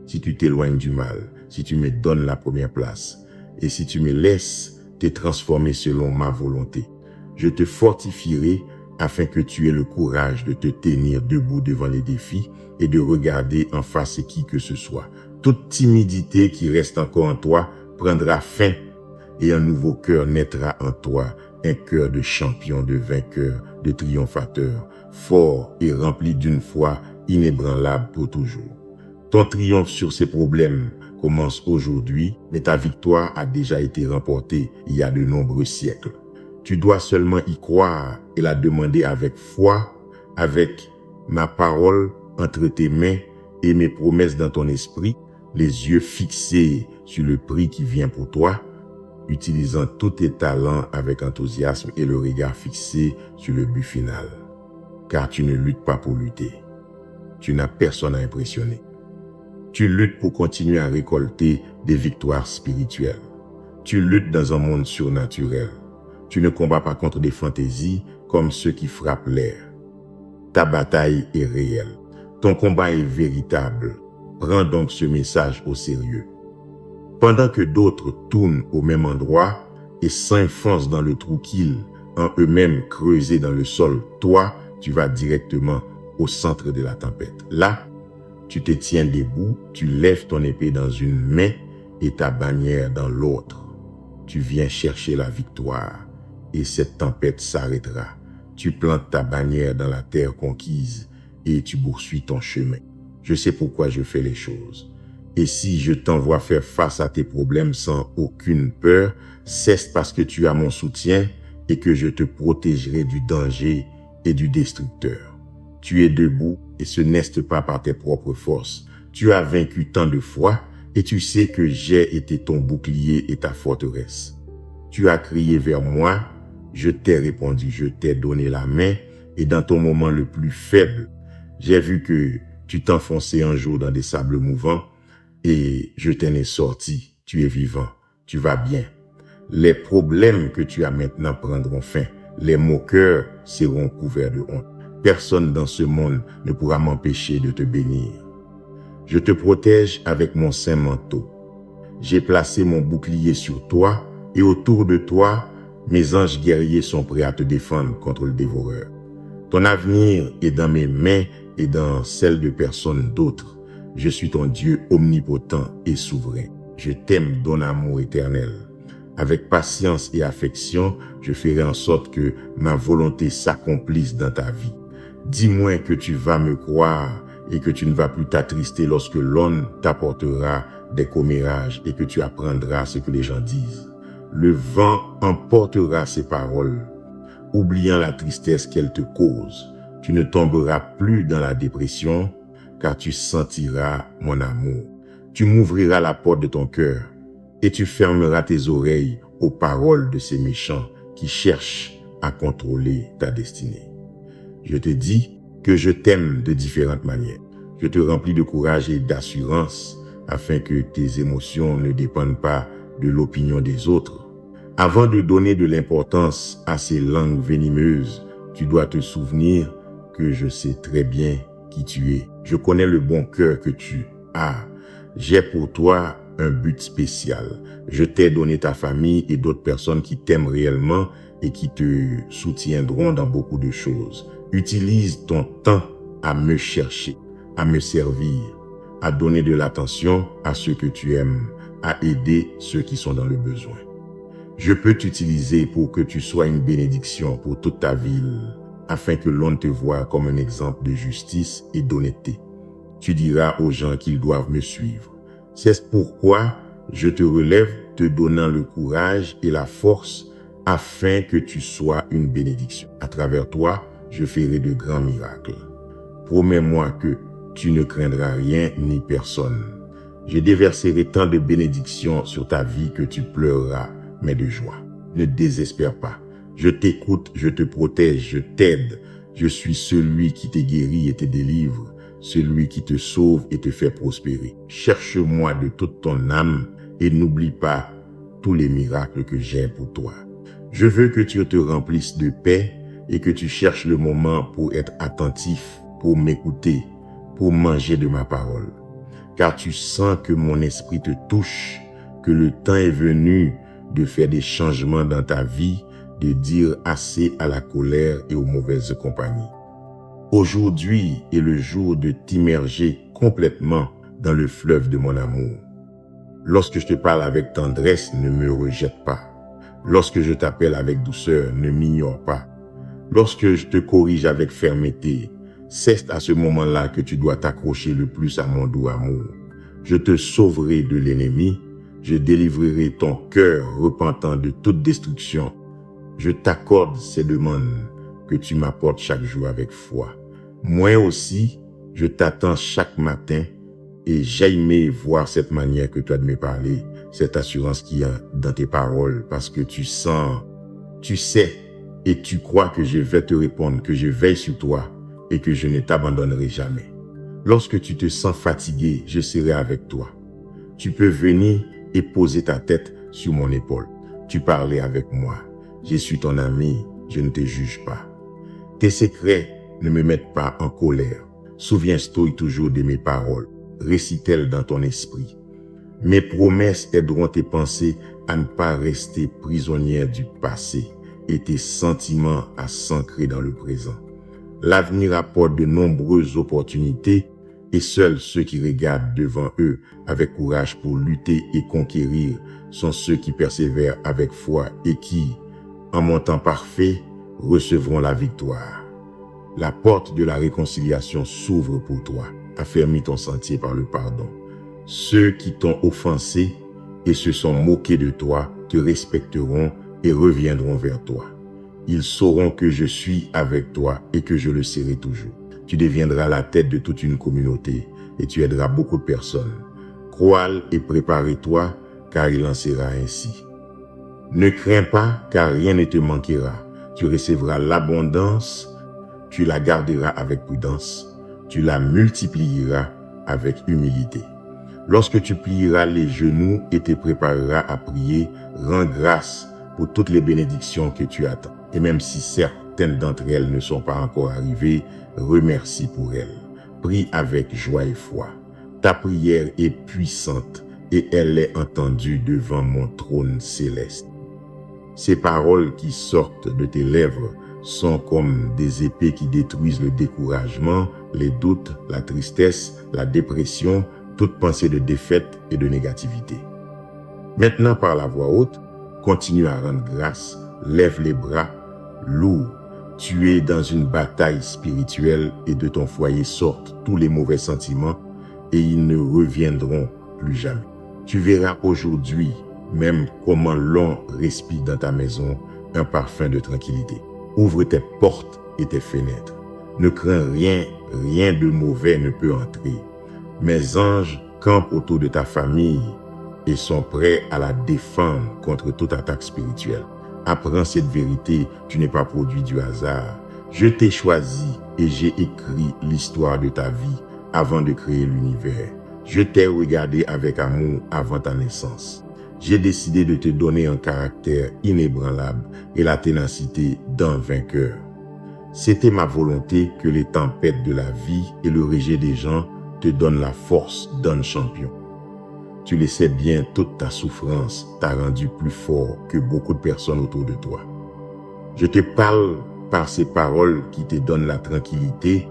si tu t'éloignes du mal, si tu me donnes la première place et si tu me laisses te transformer selon ma volonté. Je te fortifierai afin que tu aies le courage de te tenir debout devant les défis et de regarder en face qui que ce soit. Toute timidité qui reste encore en toi prendra fin et un nouveau cœur naîtra en toi, un cœur de champion, de vainqueur, de triomphateur, fort et rempli d'une foi inébranlable pour toujours. Ton triomphe sur ces problèmes commence aujourd'hui, mais ta victoire a déjà été remportée il y a de nombreux siècles. Tu dois seulement y croire et la demander avec foi, avec ma parole entre tes mains et mes promesses dans ton esprit, les yeux fixés sur le prix qui vient pour toi, utilisant tous tes talents avec enthousiasme et le regard fixé sur le but final. Car tu ne luttes pas pour lutter. Tu n'as personne à impressionner. Tu luttes pour continuer à récolter des victoires spirituelles. Tu luttes dans un monde surnaturel. Tu ne combats pas contre des fantaisies comme ceux qui frappent l'air. Ta bataille est réelle. Ton combat est véritable. Prends donc ce message au sérieux. Pendant que d'autres tournent au même endroit et s'enfoncent dans le trou qu'ils, en eux-mêmes creusés dans le sol, toi, tu vas directement au centre de la tempête. Là, tu te tiens debout, tu lèves ton épée dans une main et ta bannière dans l'autre. Tu viens chercher la victoire et cette tempête s'arrêtera. Tu plantes ta bannière dans la terre conquise et tu poursuis ton chemin. Je sais pourquoi je fais les choses. Et si je t'envoie faire face à tes problèmes sans aucune peur, c'est parce que tu as mon soutien et que je te protégerai du danger et du destructeur. Tu es debout et ce n'est pas par tes propres forces. Tu as vaincu tant de fois et tu sais que j'ai été ton bouclier et ta forteresse. Tu as crié vers moi, je t'ai répondu, je t'ai donné la main et dans ton moment le plus faible, j'ai vu que tu t'enfonçais un jour dans des sables mouvants et je t'en ai sorti. Tu es vivant, tu vas bien. Les problèmes que tu as maintenant prendront fin. Les moqueurs seront couverts de honte. Personne dans ce monde ne pourra m'empêcher de te bénir. Je te protège avec mon saint manteau. J'ai placé mon bouclier sur toi et autour de toi, mes anges guerriers sont prêts à te défendre contre le dévoreur. Ton avenir est dans mes mains et dans celles de personnes d'autres. Je suis ton Dieu omnipotent et souverain. Je t'aime d'un amour éternel. Avec patience et affection, je ferai en sorte que ma volonté s'accomplisse dans ta vie. Dis-moi que tu vas me croire et que tu ne vas plus t'attrister lorsque l'on t'apportera des commérages et que tu apprendras ce que les gens disent. Le vent emportera ces paroles, oubliant la tristesse qu'elles te causent. Tu ne tomberas plus dans la dépression, car tu sentiras mon amour. Tu m'ouvriras la porte de ton cœur et tu fermeras tes oreilles aux paroles de ces méchants qui cherchent à contrôler ta destinée. Je te dis que je t'aime de différentes manières. Je te remplis de courage et d'assurance afin que tes émotions ne dépendent pas de l'opinion des autres. Avant de donner de l'importance à ces langues venimeuses, tu dois te souvenir que je sais très bien qui tu es. Je connais le bon cœur que tu as. J'ai pour toi un but spécial. Je t'ai donné ta famille et d'autres personnes qui t'aiment réellement et qui te soutiendront dans beaucoup de choses. Utilise ton temps à me chercher, à me servir, à donner de l'attention à ceux que tu aimes, à aider ceux qui sont dans le besoin. Je peux t'utiliser pour que tu sois une bénédiction pour toute ta ville, afin que l'on te voie comme un exemple de justice et d'honnêteté. Tu diras aux gens qu'ils doivent me suivre. C'est pourquoi je te relève, te donnant le courage et la force afin que tu sois une bénédiction. À travers toi, je ferai de grands miracles. Promets-moi que tu ne craindras rien ni personne. Je déverserai tant de bénédictions sur ta vie que tu pleureras, mais de joie. Ne désespère pas. Je t'écoute, je te protège, je t'aide. Je suis celui qui te guérit et te délivre, celui qui te sauve et te fait prospérer. Cherche-moi de toute ton âme et n'oublie pas tous les miracles que j'ai pour toi. Je veux que tu te remplisses de paix et que tu cherches le moment pour être attentif, pour m'écouter, pour manger de ma parole. Car tu sens que mon esprit te touche, que le temps est venu de faire des changements dans ta vie, de dire assez à la colère et aux mauvaises compagnies. Aujourd'hui est le jour de t'immerger complètement dans le fleuve de mon amour. Lorsque je te parle avec tendresse, ne me rejette pas. Lorsque je t'appelle avec douceur, ne m'ignore pas. Lorsque je te corrige avec fermeté, c'est à ce moment-là que tu dois t'accrocher le plus à mon doux amour. Je te sauverai de l'ennemi, je délivrerai ton cœur repentant de toute destruction. Je t'accorde ces demandes que tu m'apportes chaque jour avec foi. Moi aussi, je t'attends chaque matin et j'ai aimé voir cette manière que tu as de me parler, cette assurance qu'il y a dans tes paroles parce que tu sens, tu sais et tu crois que je vais te répondre, que je veille sur toi et que je ne t'abandonnerai jamais. Lorsque tu te sens fatigué, je serai avec toi. Tu peux venir et poser ta tête sur mon épaule. Tu parlais avec moi. Je suis ton ami, je ne te juge pas. Tes secrets ne me mettent pas en colère. Souviens-toi toujours de mes paroles. Récite-elles dans ton esprit. Mes promesses aideront tes pensées à ne pas rester prisonnières du passé et tes sentiments à s'ancrer dans le présent. L'avenir apporte de nombreuses opportunités et seuls ceux qui regardent devant eux avec courage pour lutter et conquérir sont ceux qui persévèrent avec foi et qui, en montant parfait, recevront la victoire. La porte de la réconciliation s'ouvre pour toi. Affermis ton sentier par le pardon. Ceux qui t'ont offensé et se sont moqués de toi te respecteront et reviendront vers toi. Ils sauront que je suis avec toi et que je le serai toujours. Tu deviendras la tête de toute une communauté et tu aideras beaucoup de personnes. Crois-le et prépare-toi, car il en sera ainsi. Ne crains pas, car rien ne te manquera. Tu recevras l'abondance, tu la garderas avec prudence, tu la multiplieras avec humilité. Lorsque tu plieras les genoux et te prépareras à prier, rends grâce pour toutes les bénédictions que tu attends. Et même si certaines d'entre elles ne sont pas encore arrivées, remercie pour elles. Prie avec joie et foi. Ta prière est puissante et elle est entendue devant mon trône céleste. Ces paroles qui sortent de tes lèvres sont comme des épées qui détruisent le découragement, les doutes, la tristesse, la dépression, toute pensée de défaite et de négativité. Maintenant, par la voix haute, continue à rendre grâce, lève les bras, loue. Tu es dans une bataille spirituelle et de ton foyer sortent tous les mauvais sentiments et ils ne reviendront plus jamais. Tu verras aujourd'hui même comment l'on respire dans ta maison un parfum de tranquillité. Ouvre tes portes et tes fenêtres. Ne crains rien, rien de mauvais ne peut entrer. Mes anges campent autour de ta famille et sont prêts à la défendre contre toute attaque spirituelle. Apprends cette vérité, tu n'es pas produit du hasard. Je t'ai choisi et j'ai écrit l'histoire de ta vie avant de créer l'univers. Je t'ai regardé avec amour avant ta naissance. J'ai décidé de te donner un caractère inébranlable et la ténacité d'un vainqueur. C'était ma volonté que les tempêtes de la vie et le rejet des gens te donnent la force d'un champion. Tu le sais bien, toute ta souffrance t'a rendu plus fort que beaucoup de personnes autour de toi. Je te parle par ces paroles qui te donnent la tranquillité,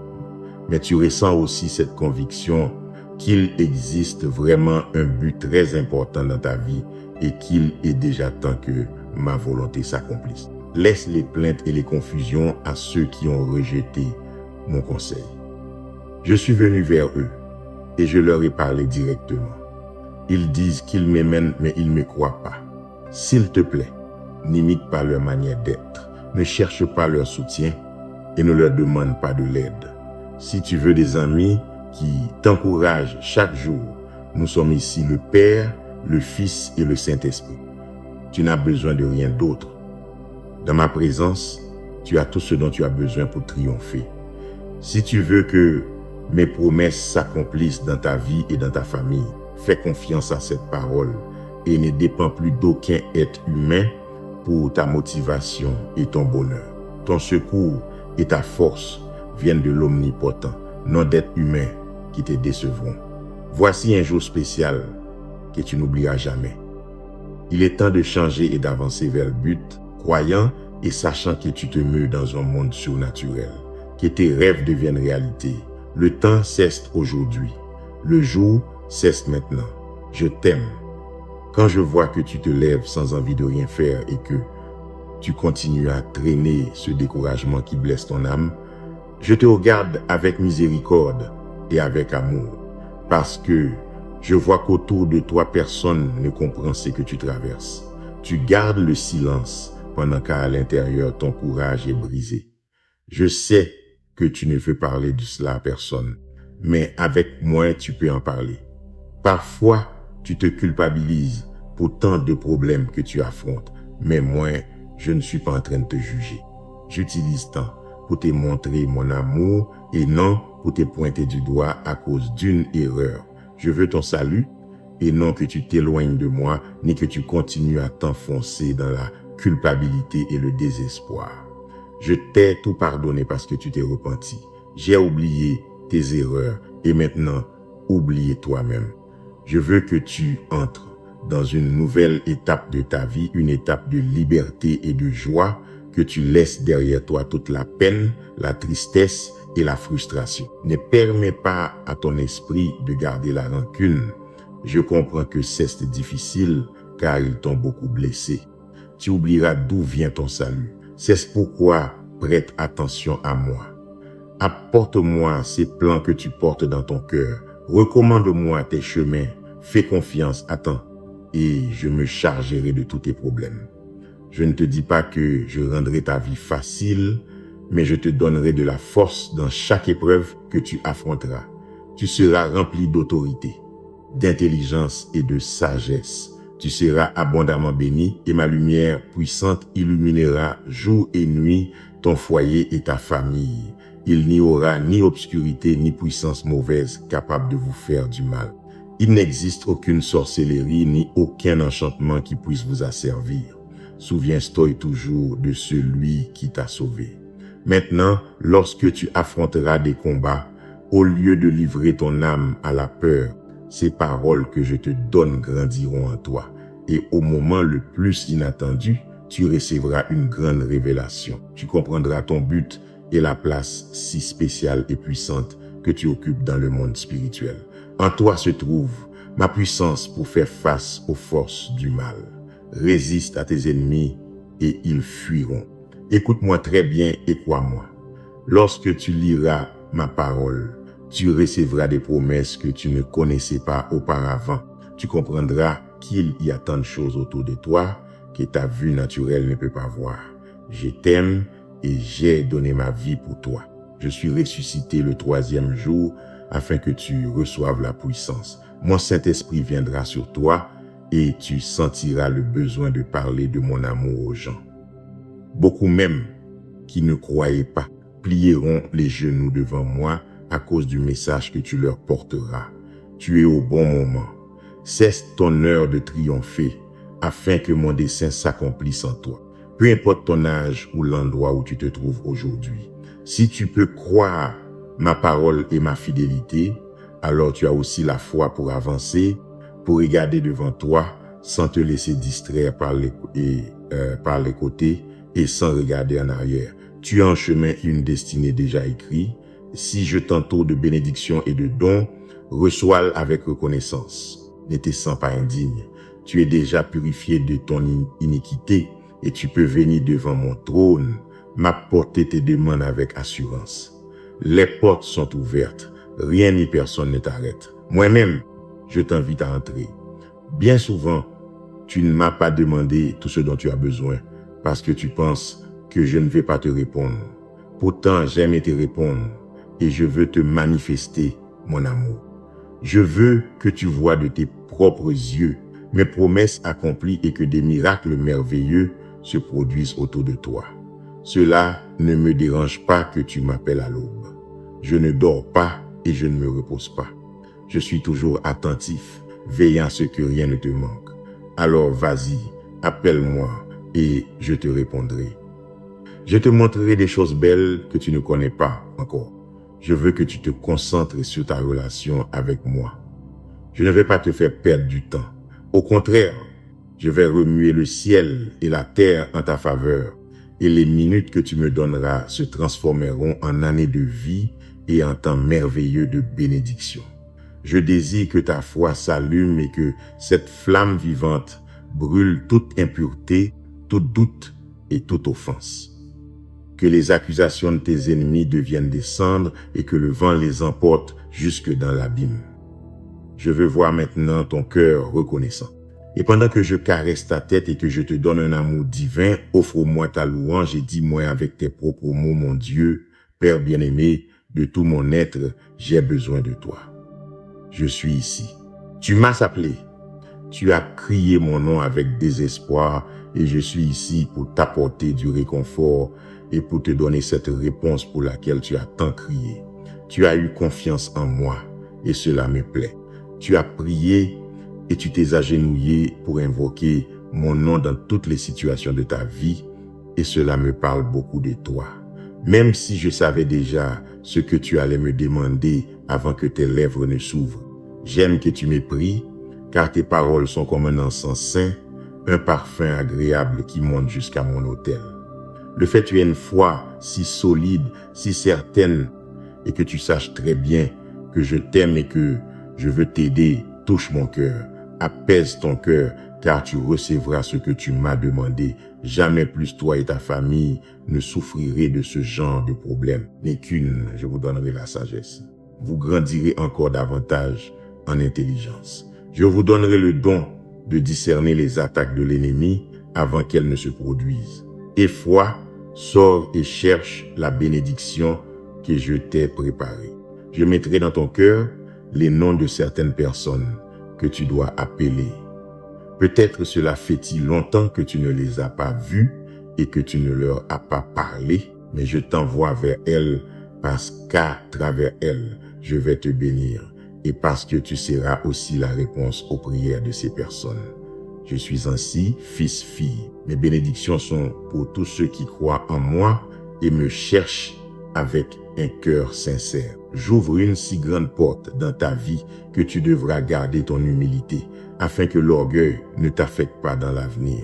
mais tu ressens aussi cette conviction qu'il existe vraiment un but très important dans ta vie et qu'il est déjà temps que ma volonté s'accomplisse. Laisse les plaintes et les confusions à ceux qui ont rejeté mon conseil. Je suis venu vers eux et je leur ai parlé directement. Ils disent qu'ils m'aiment mais ils ne me croient pas. S'il te plaît, n'imite pas leur manière d'être, ne cherche pas leur soutien et ne leur demande pas de l'aide. Si tu veux des amis qui t'encouragent chaque jour, nous sommes ici le Père, le Fils et le Saint-Esprit. Tu n'as besoin de rien d'autre. Dans ma présence, tu as tout ce dont tu as besoin pour triompher. Si tu veux que mes promesses s'accomplissent dans ta vie et dans ta famille, fais confiance à cette parole et ne dépends plus d'aucun être humain pour ta motivation et ton bonheur. Ton secours et ta force viennent de l'omnipotent, non d'êtres humains qui te décevront. Voici un jour spécial que tu n'oublieras jamais. Il est temps de changer et d'avancer vers le but, croyant et sachant que tu te meus dans un monde surnaturel, que tes rêves deviennent réalité. Le temps cesse aujourd'hui. Le jour cesse maintenant. Je t'aime. Quand je vois que tu te lèves sans envie de rien faire et que tu continues à traîner ce découragement qui blesse ton âme, je te regarde avec miséricorde et avec amour, parce que je vois qu'autour de toi, personne ne comprend ce que tu traverses. Tu gardes le silence pendant qu'à l'intérieur, ton courage est brisé. Je sais que tu ne veux parler de cela à personne, mais avec moi, tu peux en parler. Parfois, tu te culpabilises pour tant de problèmes que tu affrontes, mais moi, je ne suis pas en train de te juger. J'utilise tant pour te montrer mon amour et non pour te pointer du doigt à cause d'une erreur. Je veux ton salut et non que tu t'éloignes de moi ni que tu continues à t'enfoncer dans la culpabilité et le désespoir. Je t'ai tout pardonné parce que tu t'es repenti. J'ai oublié tes erreurs et maintenant, oublie toi-même. Je veux que tu entres dans une nouvelle étape de ta vie, une étape de liberté et de joie que tu laisses derrière toi toute la peine, la tristesse et la frustration. Ne permets pas à ton esprit de garder la rancune. Je comprends que c'est difficile car ils t'ont beaucoup blessé. Tu oublieras d'où vient ton salut. C'est pourquoi prête attention à moi. Apporte-moi ces plans que tu portes dans ton cœur. Recommande-moi tes chemins. Fais confiance, attends, et je me chargerai de tous tes problèmes. Je ne te dis pas que je rendrai ta vie facile, mais je te donnerai de la force dans chaque épreuve que tu affronteras. Tu seras rempli d'autorité, d'intelligence et de sagesse. Tu seras abondamment béni et ma lumière puissante illuminera jour et nuit ton foyer et ta famille. Il n'y aura ni obscurité ni puissance mauvaise capable de vous faire du mal. Il n'existe aucune sorcellerie ni aucun enchantement qui puisse vous asservir. Souviens-toi toujours de celui qui t'a sauvé. Maintenant, lorsque tu affronteras des combats, au lieu de livrer ton âme à la peur, ces paroles que je te donne grandiront en toi. Et au moment le plus inattendu, tu recevras une grande révélation. Tu comprendras ton but et la place si spéciale et puissante que tu occupes dans le monde spirituel. En toi se trouve ma puissance pour faire face aux forces du mal. Résiste à tes ennemis et ils fuiront. Écoute-moi très bien et crois-moi. Lorsque tu liras ma parole, tu recevras des promesses que tu ne connaissais pas auparavant. Tu comprendras qu'il y a tant de choses autour de toi que ta vue naturelle ne peut pas voir. Je t'aime et j'ai donné ma vie pour toi. Je suis ressuscité le 3e jour afin que tu reçoives la puissance. Mon Saint-Esprit viendra sur toi et tu sentiras le besoin de parler de mon amour aux gens. Beaucoup même qui ne croyaient pas plieront les genoux devant moi à cause du message que tu leur porteras. Tu es au bon moment. Cesse ton heure de triompher afin que mon dessein s'accomplisse en toi. Peu importe ton âge ou l'endroit où tu te trouves aujourd'hui. Si tu peux croire ma parole et ma fidélité, alors tu as aussi la foi pour avancer, pour regarder devant toi sans te laisser distraire par les côtés et sans regarder en arrière. Tu as en chemin une destinée déjà écrite. Si je t'entoure de bénédictions et de dons, reçois-le avec reconnaissance. Ne te sens pas indigne. Tu es déjà purifié de ton iniquité et tu peux venir devant mon trône, m'apporter tes demandes avec assurance. Les portes sont ouvertes. Rien ni personne ne t'arrête. Moi-même, je t'invite à entrer. Bien souvent, tu ne m'as pas demandé tout ce dont tu as besoin parce que tu penses que je ne vais pas te répondre. Pourtant, j'aime te répondre et je veux te manifester mon amour. Je veux que tu vois de tes propres yeux mes promesses accomplies et que des miracles merveilleux se produisent autour de toi. Cela ne me dérange pas que tu m'appelles à l'aube. Je ne dors pas et je ne me repose pas. Je suis toujours attentif, veillant à ce que rien ne te manque. Alors vas-y, appelle-moi et je te répondrai. Je te montrerai des choses belles que tu ne connais pas encore. Je veux que tu te concentres sur ta relation avec moi. Je ne vais pas te faire perdre du temps. Au contraire, je vais remuer le ciel et la terre en ta faveur, et les minutes que tu me donneras se transformeront en années de vie et en temps merveilleux de bénédiction. Je désire que ta foi s'allume et que cette flamme vivante brûle toute impureté, tout doute et toute offense. Que les accusations de tes ennemis deviennent des cendres et que le vent les emporte jusque dans l'abîme. Je veux voir maintenant ton cœur reconnaissant. Et pendant que je caresse ta tête et que je te donne un amour divin, offre-moi ta louange et dis-moi avec tes propres mots, mon Dieu, Père bien-aimé, de tout mon être, j'ai besoin de toi. Je suis ici. Tu m'as appelé. Tu as crié mon nom avec désespoir et je suis ici pour t'apporter du réconfort et pour te donner cette réponse pour laquelle tu as tant crié. Tu as eu confiance en moi et cela me plaît. Tu as prié et tu t'es agenouillé pour invoquer mon nom dans toutes les situations de ta vie et cela me parle beaucoup de toi. Même si je savais déjà ce que tu allais me demander avant que tes lèvres ne s'ouvrent. J'aime que tu m'aies pris car tes paroles sont comme un encens saint, un parfum agréable qui monte jusqu'à mon autel. Le fait que tu aies une foi si solide, si certaine, et que tu saches très bien que je t'aime et que je veux t'aider, touche mon cœur, apaise ton cœur, car tu recevras ce que tu m'as demandé. Jamais plus toi et ta famille ne souffrirez de ce genre de problème. N'est qu'une, je vous donnerai la sagesse. Vous grandirez encore davantage en intelligence. Je vous donnerai le don de discerner les attaques de l'ennemi avant qu'elles ne se produisent. Et foi, sors et cherche la bénédiction que je t'ai préparée. Je mettrai dans ton cœur les noms de certaines personnes que tu dois appeler. Peut-être cela fait-il longtemps que tu ne les as pas vus et que tu ne leur as pas parlé, mais je t'envoie vers elles parce qu'à travers elles, je vais te bénir et parce que tu seras aussi la réponse aux prières de ces personnes. Je suis ainsi fils, fille. Mes bénédictions sont pour tous ceux qui croient en moi et me cherchent avec un cœur sincère. J'ouvre une si grande porte dans ta vie que tu devras garder ton humilité afin que l'orgueil ne t'affecte pas dans l'avenir.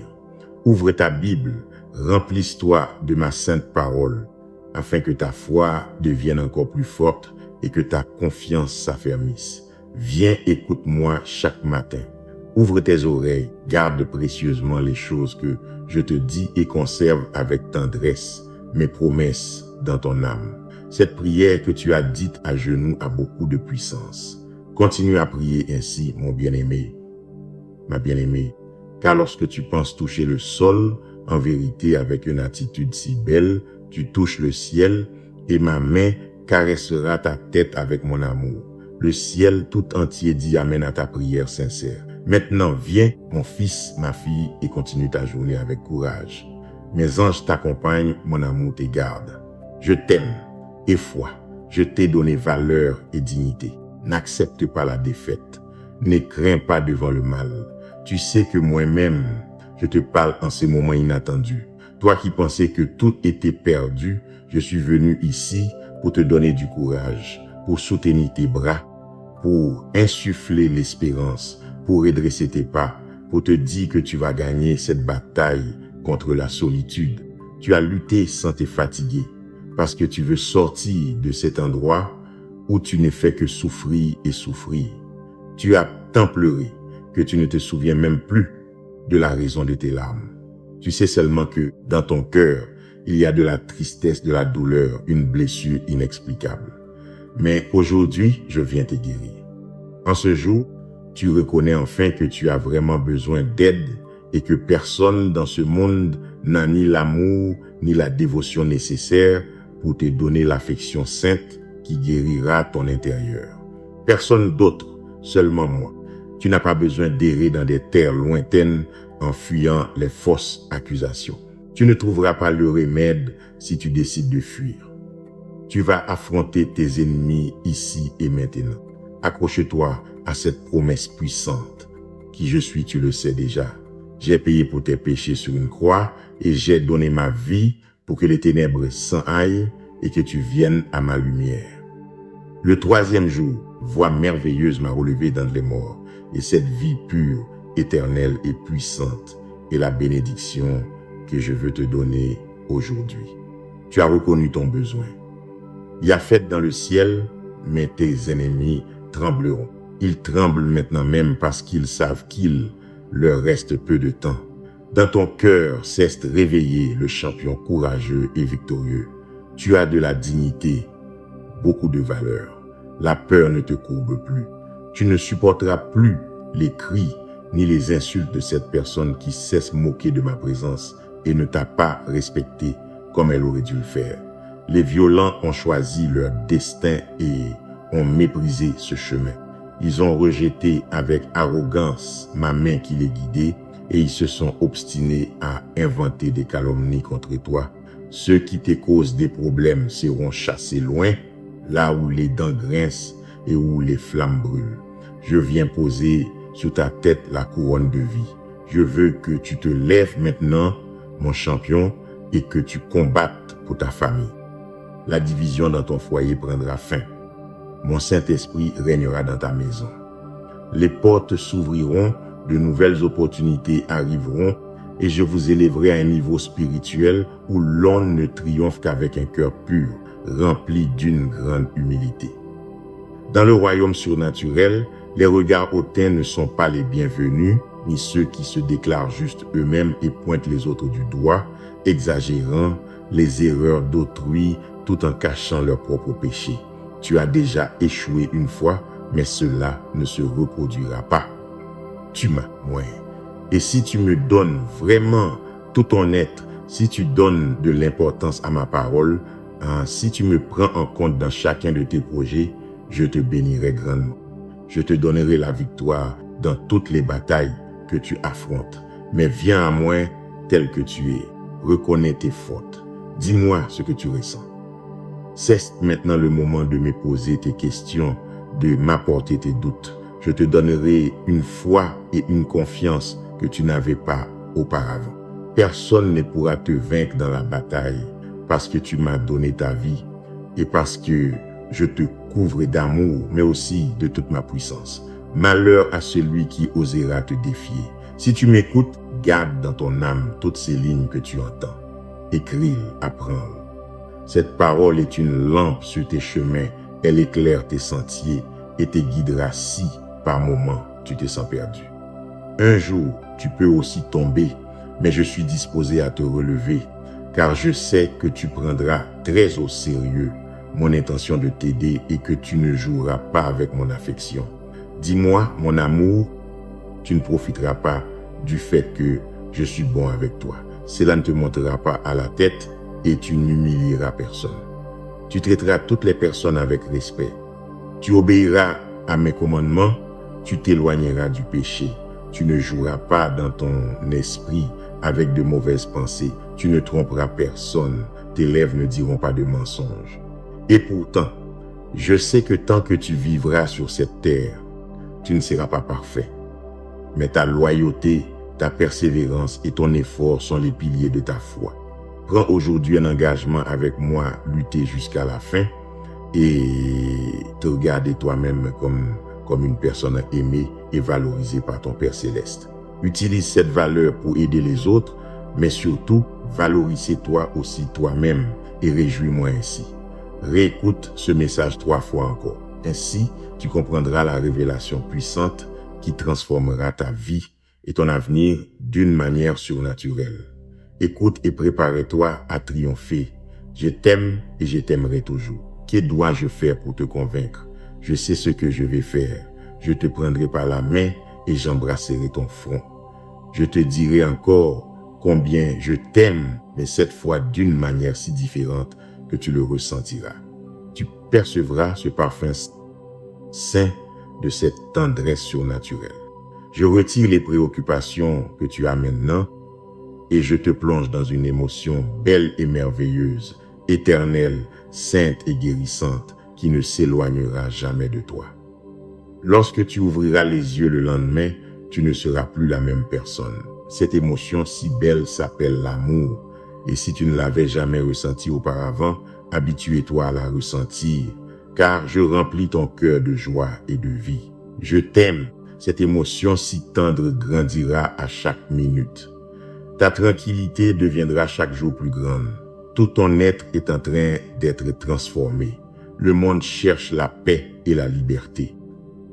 Ouvre ta Bible, remplisse-toi de ma sainte parole afin que ta foi devienne encore plus forte et que ta confiance s'affermisse. Viens, écoute-moi chaque matin. Ouvre tes oreilles, garde précieusement les choses que je te dis et conserve avec tendresse mes promesses dans ton âme. Cette prière que tu as dite à genoux a beaucoup de puissance. Continue à prier ainsi, mon bien-aimé, ma bien-aimée, car lorsque tu penses toucher le sol, en vérité avec une attitude si belle, tu touches le ciel et ma main caressera ta tête avec mon amour. Le ciel tout entier dit amen à ta prière sincère. Maintenant, viens, mon fils, ma fille, et continue ta journée avec courage. Mes anges t'accompagnent, mon amour te garde. Je t'aime et foi. Je t'ai donné valeur et dignité. N'accepte pas la défaite. Ne crains pas devant le mal. Tu sais que moi-même, je te parle en ces moments inattendus. Toi qui pensais que tout était perdu, je suis venu ici pour te donner du courage, pour soutenir tes bras, pour insuffler l'espérance, pour redresser tes pas, pour te dire que tu vas gagner cette bataille contre la solitude. Tu as lutté sans te fatiguer, parce que tu veux sortir de cet endroit où tu ne fais que souffrir et souffrir. Tu as tant pleuré que tu ne te souviens même plus de la raison de tes larmes. Tu sais seulement que dans ton cœur, il y a de la tristesse, de la douleur, une blessure inexplicable. Mais aujourd'hui, je viens te guérir. En ce jour, tu reconnais enfin que tu as vraiment besoin d'aide et que personne dans ce monde n'a ni l'amour ni la dévotion nécessaire pour te donner l'affection sainte qui guérira ton intérieur. Personne d'autre, seulement moi. Tu n'as pas besoin d'errer dans des terres lointaines en fuyant les fausses accusations. Tu ne trouveras pas le remède si tu décides de fuir. Tu vas affronter tes ennemis ici et maintenant. Accroche-toi à cette promesse puissante. Qui je suis, tu le sais déjà. J'ai payé pour tes péchés sur une croix et j'ai donné ma vie pour que les ténèbres s'en aillent et que tu viennes à ma lumière. Le troisième jour, voix merveilleuse m'a relevé dans les morts et cette vie pure, éternelle et puissante est la bénédiction que je veux te donner aujourd'hui. Tu as reconnu ton besoin. Il y a fête dans le ciel, mais tes ennemis trembleront. Ils tremblent maintenant même parce qu'ils savent qu'il leur reste peu de temps. Dans ton cœur cesse réveillé le champion courageux et victorieux. Tu as de la dignité, beaucoup de valeur. La peur ne te courbe plus. Tu ne supporteras plus les cris ni les insultes de cette personne qui cesse moquer de ma présence et ne t'a pas respecté comme elle aurait dû le faire. Les violents ont choisi leur destin et ont méprisé ce chemin. Ils ont rejeté avec arrogance ma main qui les guidait et ils se sont obstinés à inventer des calomnies contre toi. Ceux qui te causent des problèmes seront chassés loin, là où les dents grincent et où les flammes brûlent. Je viens poser sur ta tête la couronne de vie. Je veux que tu te lèves maintenant, mon champion, et que tu combattes pour ta famille. La division dans ton foyer prendra fin. Mon Saint-Esprit régnera dans ta maison. Les portes s'ouvriront, de nouvelles opportunités arriveront et je vous élèverai à un niveau spirituel où l'on ne triomphe qu'avec un cœur pur, rempli d'une grande humilité. Dans le royaume surnaturel, les regards hautains ne sont pas les bienvenus, ni ceux qui se déclarent juste eux-mêmes et pointent les autres du doigt, exagérant les erreurs d'autrui tout en cachant leurs propres péchés. Tu as déjà échoué une fois, mais cela ne se reproduira pas. Tu m'as moins. Et si tu me donnes vraiment tout ton être, si tu donnes de l'importance à ma parole, si tu me prends en compte dans chacun de tes projets, je te bénirai grandement. Je te donnerai la victoire dans toutes les batailles que tu affrontes. Mais viens à moi tel que tu es. Reconnais tes fautes. Dis-moi ce que tu ressens. C'est maintenant le moment de me poser tes questions, de m'apporter tes doutes. Je te donnerai une foi et une confiance que tu n'avais pas auparavant. Personne ne pourra te vaincre dans la bataille parce que tu m'as donné ta vie et parce que je te couvre d'amour, mais aussi de toute ma puissance. Malheur à celui qui osera te défier. Si tu m'écoutes, garde dans ton âme toutes ces lignes que tu entends. Écris-le, apprends-le. Cette parole est une lampe sur tes chemins. Elle éclaire tes sentiers et te guidera si, par moments, tu te sens perdu. Un jour, tu peux aussi tomber, mais je suis disposé à te relever, car je sais que tu prendras très au sérieux mon intention de t'aider et que tu ne joueras pas avec mon affection. Dis-moi, mon amour, tu ne profiteras pas du fait que je suis bon avec toi. Cela ne te montera pas à la tête et tu n'humilieras personne. Tu traiteras toutes les personnes avec respect. Tu obéiras à mes commandements, tu t'éloigneras du péché. Tu ne joueras pas dans ton esprit avec de mauvaises pensées. Tu ne tromperas personne. Tes lèvres ne diront pas de mensonges. Et pourtant, je sais que tant que tu vivras sur cette terre, tu ne seras pas parfait. Mais ta loyauté, ta persévérance et ton effort sont les piliers de ta foi. Prends aujourd'hui un engagement avec moi, lutter jusqu'à la fin et te regarder toi-même comme une personne aimée et valorisée par ton Père Céleste. Utilise cette valeur pour aider les autres, mais surtout, valorise-toi aussi toi-même et réjouis-moi ainsi. Réécoute ce message 3 fois encore. Ainsi, tu comprendras la révélation puissante qui transformera ta vie et ton avenir d'une manière surnaturelle. Écoute et prépare-toi à triompher. Je t'aime et je t'aimerai toujours. Que dois-je faire pour te convaincre? Je sais ce que je vais faire. Je te prendrai par la main et j'embrasserai ton front. Je te dirai encore combien je t'aime, mais cette fois d'une manière si différente que tu le ressentiras. Tu percevras ce parfum saint de cette tendresse surnaturelle. Je retire les préoccupations que tu as maintenant et je te plonge dans une émotion belle et merveilleuse, éternelle, sainte et guérissante qui ne s'éloignera jamais de toi. Lorsque tu ouvriras les yeux le lendemain, tu ne seras plus la même personne. Cette émotion si belle s'appelle l'amour. Et si tu ne l'avais jamais ressentie auparavant, habitue-toi à la ressentir, car je remplis ton cœur de joie et de vie. Je t'aime. Cette émotion si tendre grandira à chaque minute. Ta tranquillité deviendra chaque jour plus grande. Tout ton être est en train d'être transformé. Le monde cherche la paix et la liberté.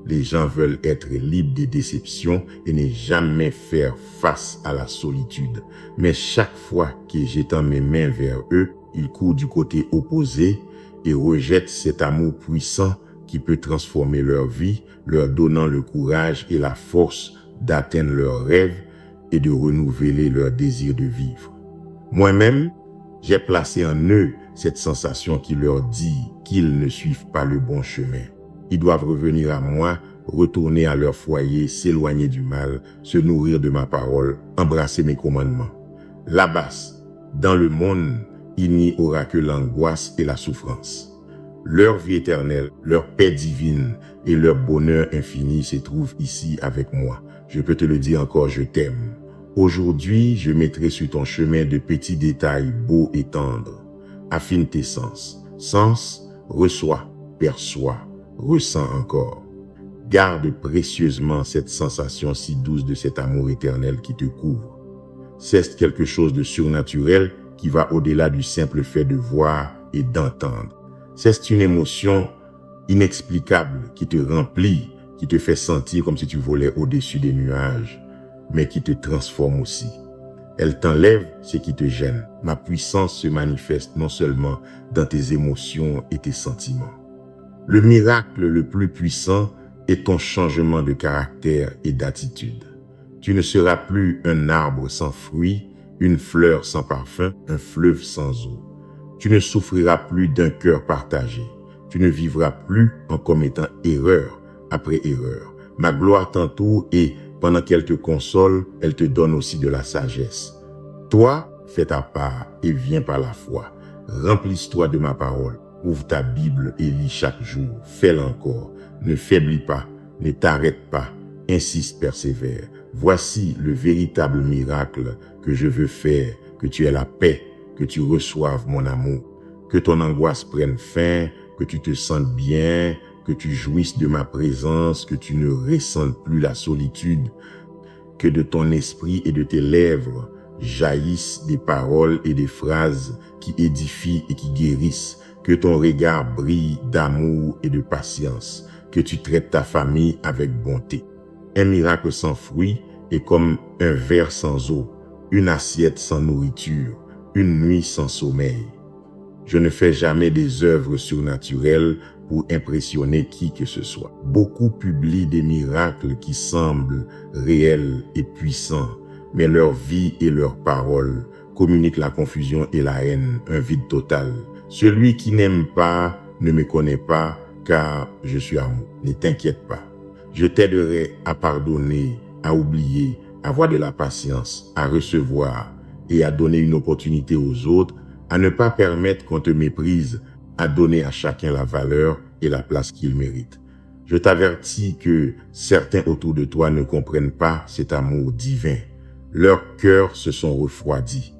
Les gens veulent être libres des déceptions et ne jamais faire face à la solitude. Mais chaque fois que j'étends mes mains vers eux, ils courent du côté opposé et rejettent cet amour puissant qui peut transformer leur vie, leur donnant le courage et la force d'atteindre leurs rêves et de renouveler leur désir de vivre. Moi-même, j'ai placé en eux cette sensation qui leur dit qu'ils ne suivent pas le bon chemin. Ils doivent revenir à moi, retourner à leur foyer, s'éloigner du mal, se nourrir de ma parole, embrasser mes commandements. Là-bas, dans le monde, il n'y aura que l'angoisse et la souffrance. Leur vie éternelle, leur paix divine et leur bonheur infini se trouvent ici avec moi. Je peux te le dire encore, je t'aime. Aujourd'hui, je mettrai sur ton chemin de petits détails beaux et tendres. Affine tes sens. Sens, reçois, perçois, ressens encore. Garde précieusement cette sensation si douce de cet amour éternel qui te couvre. c'est quelque chose de surnaturel qui va au-delà du simple fait de voir et d'entendre. C'est une émotion inexplicable qui te remplit, qui te fait sentir comme si tu volais au-dessus des nuages, mais qui te transforme aussi. Elle t'enlève ce qui te gêne. Ma puissance se manifeste non seulement dans tes émotions et tes sentiments. Le miracle le plus puissant est ton changement de caractère et d'attitude. Tu ne seras plus un arbre sans fruits, une fleur sans parfum, un fleuve sans eau. Tu ne souffriras plus d'un cœur partagé. Tu ne vivras plus en commettant erreur après erreur. Ma gloire t'entoure et pendant qu'elle te console, elle te donne aussi de la sagesse. Toi, fais ta part et viens par la foi. Remplisse-toi de ma parole. Ouvre ta Bible et lis chaque jour. Fais-le encore. Ne faiblis pas. Ne t'arrête pas. Insiste, persévère. Voici le véritable miracle que je veux faire. Que tu aies la paix. Que tu reçoives mon amour. Que ton angoisse prenne fin. Que tu te sentes bien. Que tu jouisses de ma présence, que tu ne ressentes plus la solitude, que de ton esprit et de tes lèvres jaillissent des paroles et des phrases qui édifient et qui guérissent, que ton regard brille d'amour et de patience, que tu traites ta famille avec bonté. Un miracle sans fruit est comme un verre sans eau, une assiette sans nourriture, une nuit sans sommeil. Je ne fais jamais des œuvres surnaturelles pour impressionner qui que ce soit. Beaucoup publient des miracles qui semblent réels et puissants, mais leur vie et leurs paroles communiquent la confusion et la haine, un vide total. Celui qui n'aime pas ne me connaît pas, car je suis amour. Ne t'inquiète pas. Je t'aiderai à pardonner, à oublier, à avoir de la patience, à recevoir et à donner une opportunité aux autres, à ne pas permettre qu'on te méprise, à donner à chacun la valeur et la place qu'il mérite. Je t'avertis que certains autour de toi ne comprennent pas cet amour divin. Leurs cœurs se sont refroidis.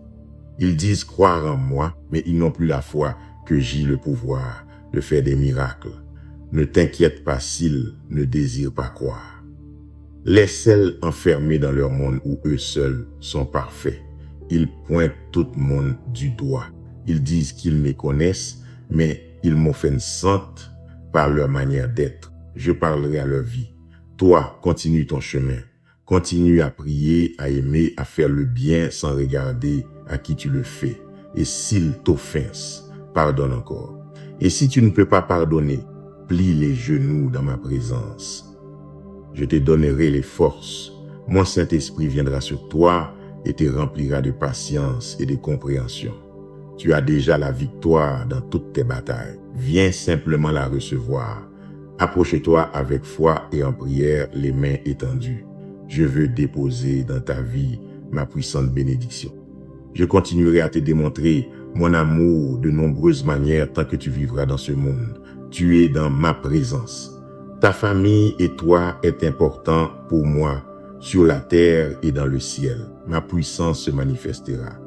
Ils disent croire en moi, mais ils n'ont plus la foi que j'ai le pouvoir de faire des miracles. Ne t'inquiète pas s'ils ne désirent pas croire. Les seuls enfermés dans leur monde où eux seuls sont parfaits. Ils pointent tout le monde du doigt. Ils disent qu'ils me connaissent, mais ils m'offensent par leur manière d'être. Je parlerai à leur vie. Toi, continue ton chemin. Continue à prier, à aimer, à faire le bien sans regarder à qui tu le fais. Et s'ils t'offensent, pardonne encore. Et si tu ne peux pas pardonner, plie les genoux dans ma présence. Je te donnerai les forces. Mon Saint-Esprit viendra sur toi et te remplira de patience et de compréhension. Tu as déjà la victoire dans toutes tes batailles. Viens simplement la recevoir. Approche-toi avec foi et en prière, les mains étendues. Je veux déposer dans ta vie ma puissante bénédiction. Je continuerai à te démontrer mon amour de nombreuses manières tant que tu vivras dans ce monde. Tu es dans ma présence. Ta famille et toi est important pour moi sur la terre et dans le ciel. Ma puissance se manifestera.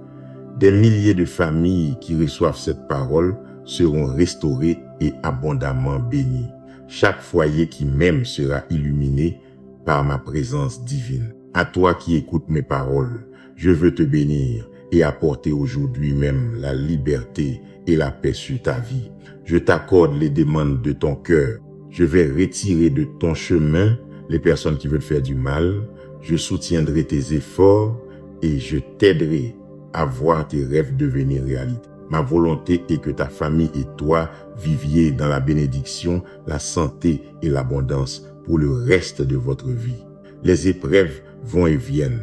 Des milliers de familles qui reçoivent cette parole seront restaurées et abondamment bénies. Chaque foyer qui m'aime sera illuminé par ma présence divine. À toi qui écoutes mes paroles, je veux te bénir et apporter aujourd'hui même la liberté et la paix sur ta vie. Je t'accorde les demandes de ton cœur. Je vais retirer de ton chemin les personnes qui veulent faire du mal. Je soutiendrai tes efforts et je t'aiderai à voir tes rêves devenir réalité. Ma volonté est que ta famille et toi viviez dans la bénédiction, la santé et l'abondance pour le reste de votre vie. Les épreuves vont et viennent.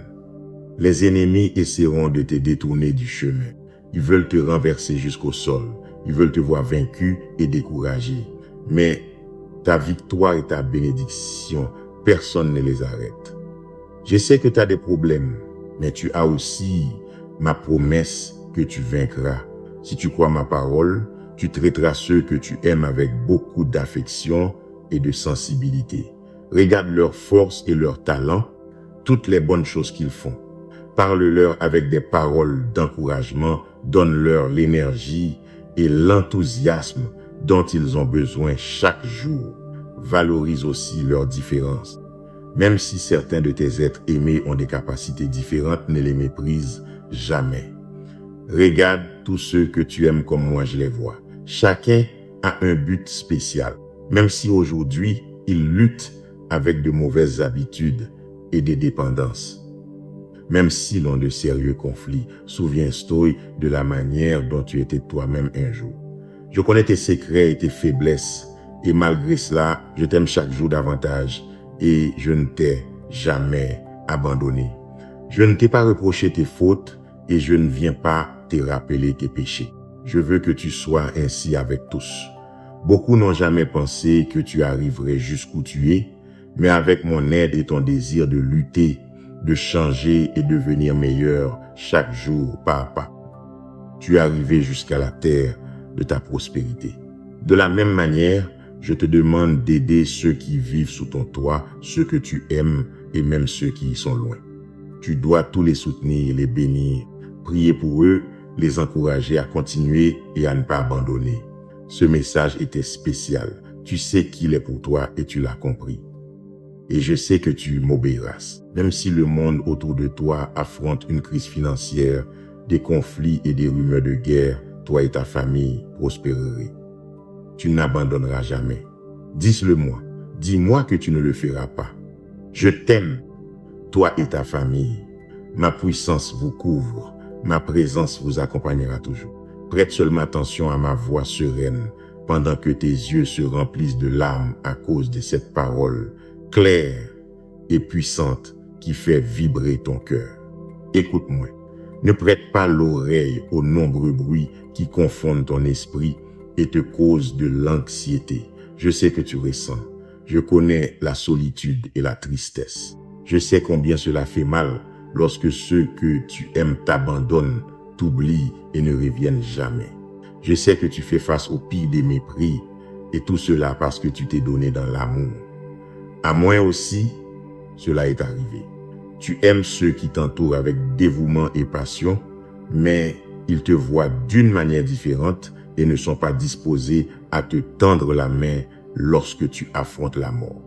Les ennemis essaieront de te détourner du chemin. Ils veulent te renverser jusqu'au sol. Ils veulent te voir vaincu et découragé. Mais ta victoire et ta bénédiction, personne ne les arrête. Je sais que tu as des problèmes, mais tu as aussi ma promesse que tu vaincras. Si tu crois ma parole, tu traiteras ceux que tu aimes avec beaucoup d'affection et de sensibilité. Regarde leurs forces et leurs talents, toutes les bonnes choses qu'ils font. Parle-leur avec des paroles d'encouragement, donne-leur l'énergie et l'enthousiasme dont ils ont besoin chaque jour. Valorise aussi leurs différences. Même si certains de tes êtres aimés ont des capacités différentes, ne les méprise jamais. Regarde tous ceux que tu aimes comme moi je les vois. Chacun a un but spécial. Même si aujourd'hui, ils luttent avec de mauvaises habitudes et des dépendances. Même s'ils ont de sérieux conflits, souviens-toi de la manière dont tu étais toi-même un jour. Je connais tes secrets et tes faiblesses, et malgré cela, je t'aime chaque jour davantage, et je ne t'ai jamais abandonné. Je ne t'ai pas reproché tes fautes, et je ne viens pas te rappeler tes péchés. Je veux que tu sois ainsi avec tous. Beaucoup n'ont jamais pensé que tu arriverais jusqu'où tu es, mais avec mon aide et ton désir de lutter, de changer et devenir meilleur chaque jour pas à pas, tu es arrivé jusqu'à la terre de ta prospérité. De la même manière, je te demande d'aider ceux qui vivent sous ton toit, ceux que tu aimes et même ceux qui y sont loin. Tu dois tous les soutenir, les bénir, prier pour eux, les encourager à continuer et à ne pas abandonner. Ce message était spécial. Tu sais qu'il est pour toi et tu l'as compris. Et je sais que tu m'obéiras. Même si le monde autour de toi affronte une crise financière, des conflits et des rumeurs de guerre, toi et ta famille prospérerez. Tu n'abandonneras jamais. Dis-le-moi. Dis-moi que tu ne le feras pas. Je t'aime, toi et ta famille. Ma puissance vous couvre. Ma présence vous accompagnera toujours. Prête seulement attention à ma voix sereine pendant que tes yeux se remplissent de larmes à cause de cette parole claire et puissante qui fait vibrer ton cœur. Écoute-moi. Ne prête pas l'oreille aux nombreux bruits qui confondent ton esprit et te causent de l'anxiété. Je sais que tu ressens. Je connais la solitude et la tristesse. Je sais combien cela fait mal lorsque ceux que tu aimes t'abandonnent, t'oublient et ne reviennent jamais. Je sais que tu fais face au pire des mépris et tout cela parce que tu t'es donné dans l'amour. À moi aussi, cela est arrivé. Tu aimes ceux qui t'entourent avec dévouement et passion, mais ils te voient d'une manière différente et ne sont pas disposés à te tendre la main lorsque tu affrontes la mort.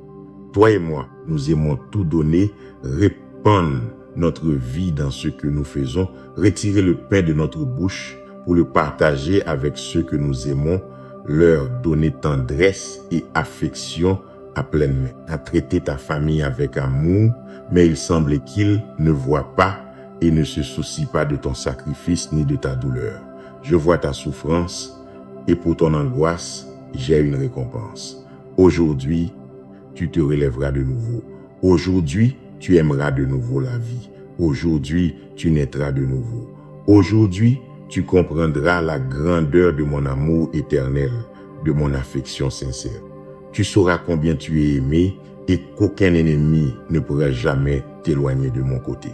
Toi et moi, nous aimons tout donner, répandre notre vie dans ce que nous faisons, retirer le pain de notre bouche pour le partager avec ceux que nous aimons, leur donner tendresse et affection à pleine main, à traiter ta famille avec amour, mais il semble qu'ils ne voient pas et ne se soucient pas de ton sacrifice ni de ta douleur. Je vois ta souffrance et pour ton angoisse, j'ai une récompense. Aujourd'hui, tu te relèveras de nouveau. Aujourd'hui, tu aimeras de nouveau la vie. Aujourd'hui, tu naîtras de nouveau. Aujourd'hui, tu comprendras la grandeur de mon amour éternel, de mon affection sincère. Tu sauras combien tu es aimé et qu'aucun ennemi ne pourra jamais t'éloigner de mon côté.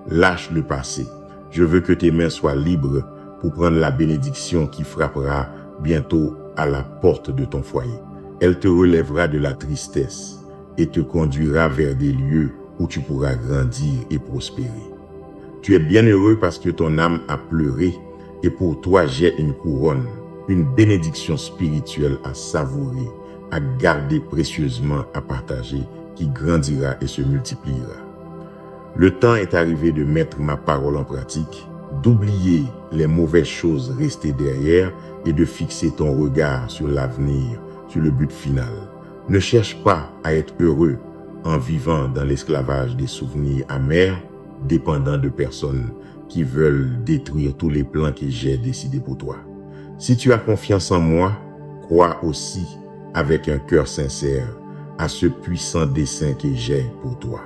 Lâche le passé. Je veux que tes mains soient libres pour prendre la bénédiction qui frappera bientôt à la porte de ton foyer. Elle te relèvera de la tristesse et te conduira vers des lieux où tu pourras grandir et prospérer. Tu es bien heureux parce que ton âme a pleuré et pour toi j'ai une couronne, une bénédiction spirituelle à savourer, à garder précieusement, à partager, qui grandira et se multipliera. Le temps est arrivé de mettre ma parole en pratique, d'oublier les mauvaises choses restées derrière et de fixer ton regard sur l'avenir, sur le but final. Ne cherche pas à être heureux en vivant dans l'esclavage des souvenirs amers, dépendant de personnes qui veulent détruire tous les plans que j'ai décidés pour toi. Si tu as confiance en moi, crois aussi avec un cœur sincère à ce puissant dessein que j'ai pour toi.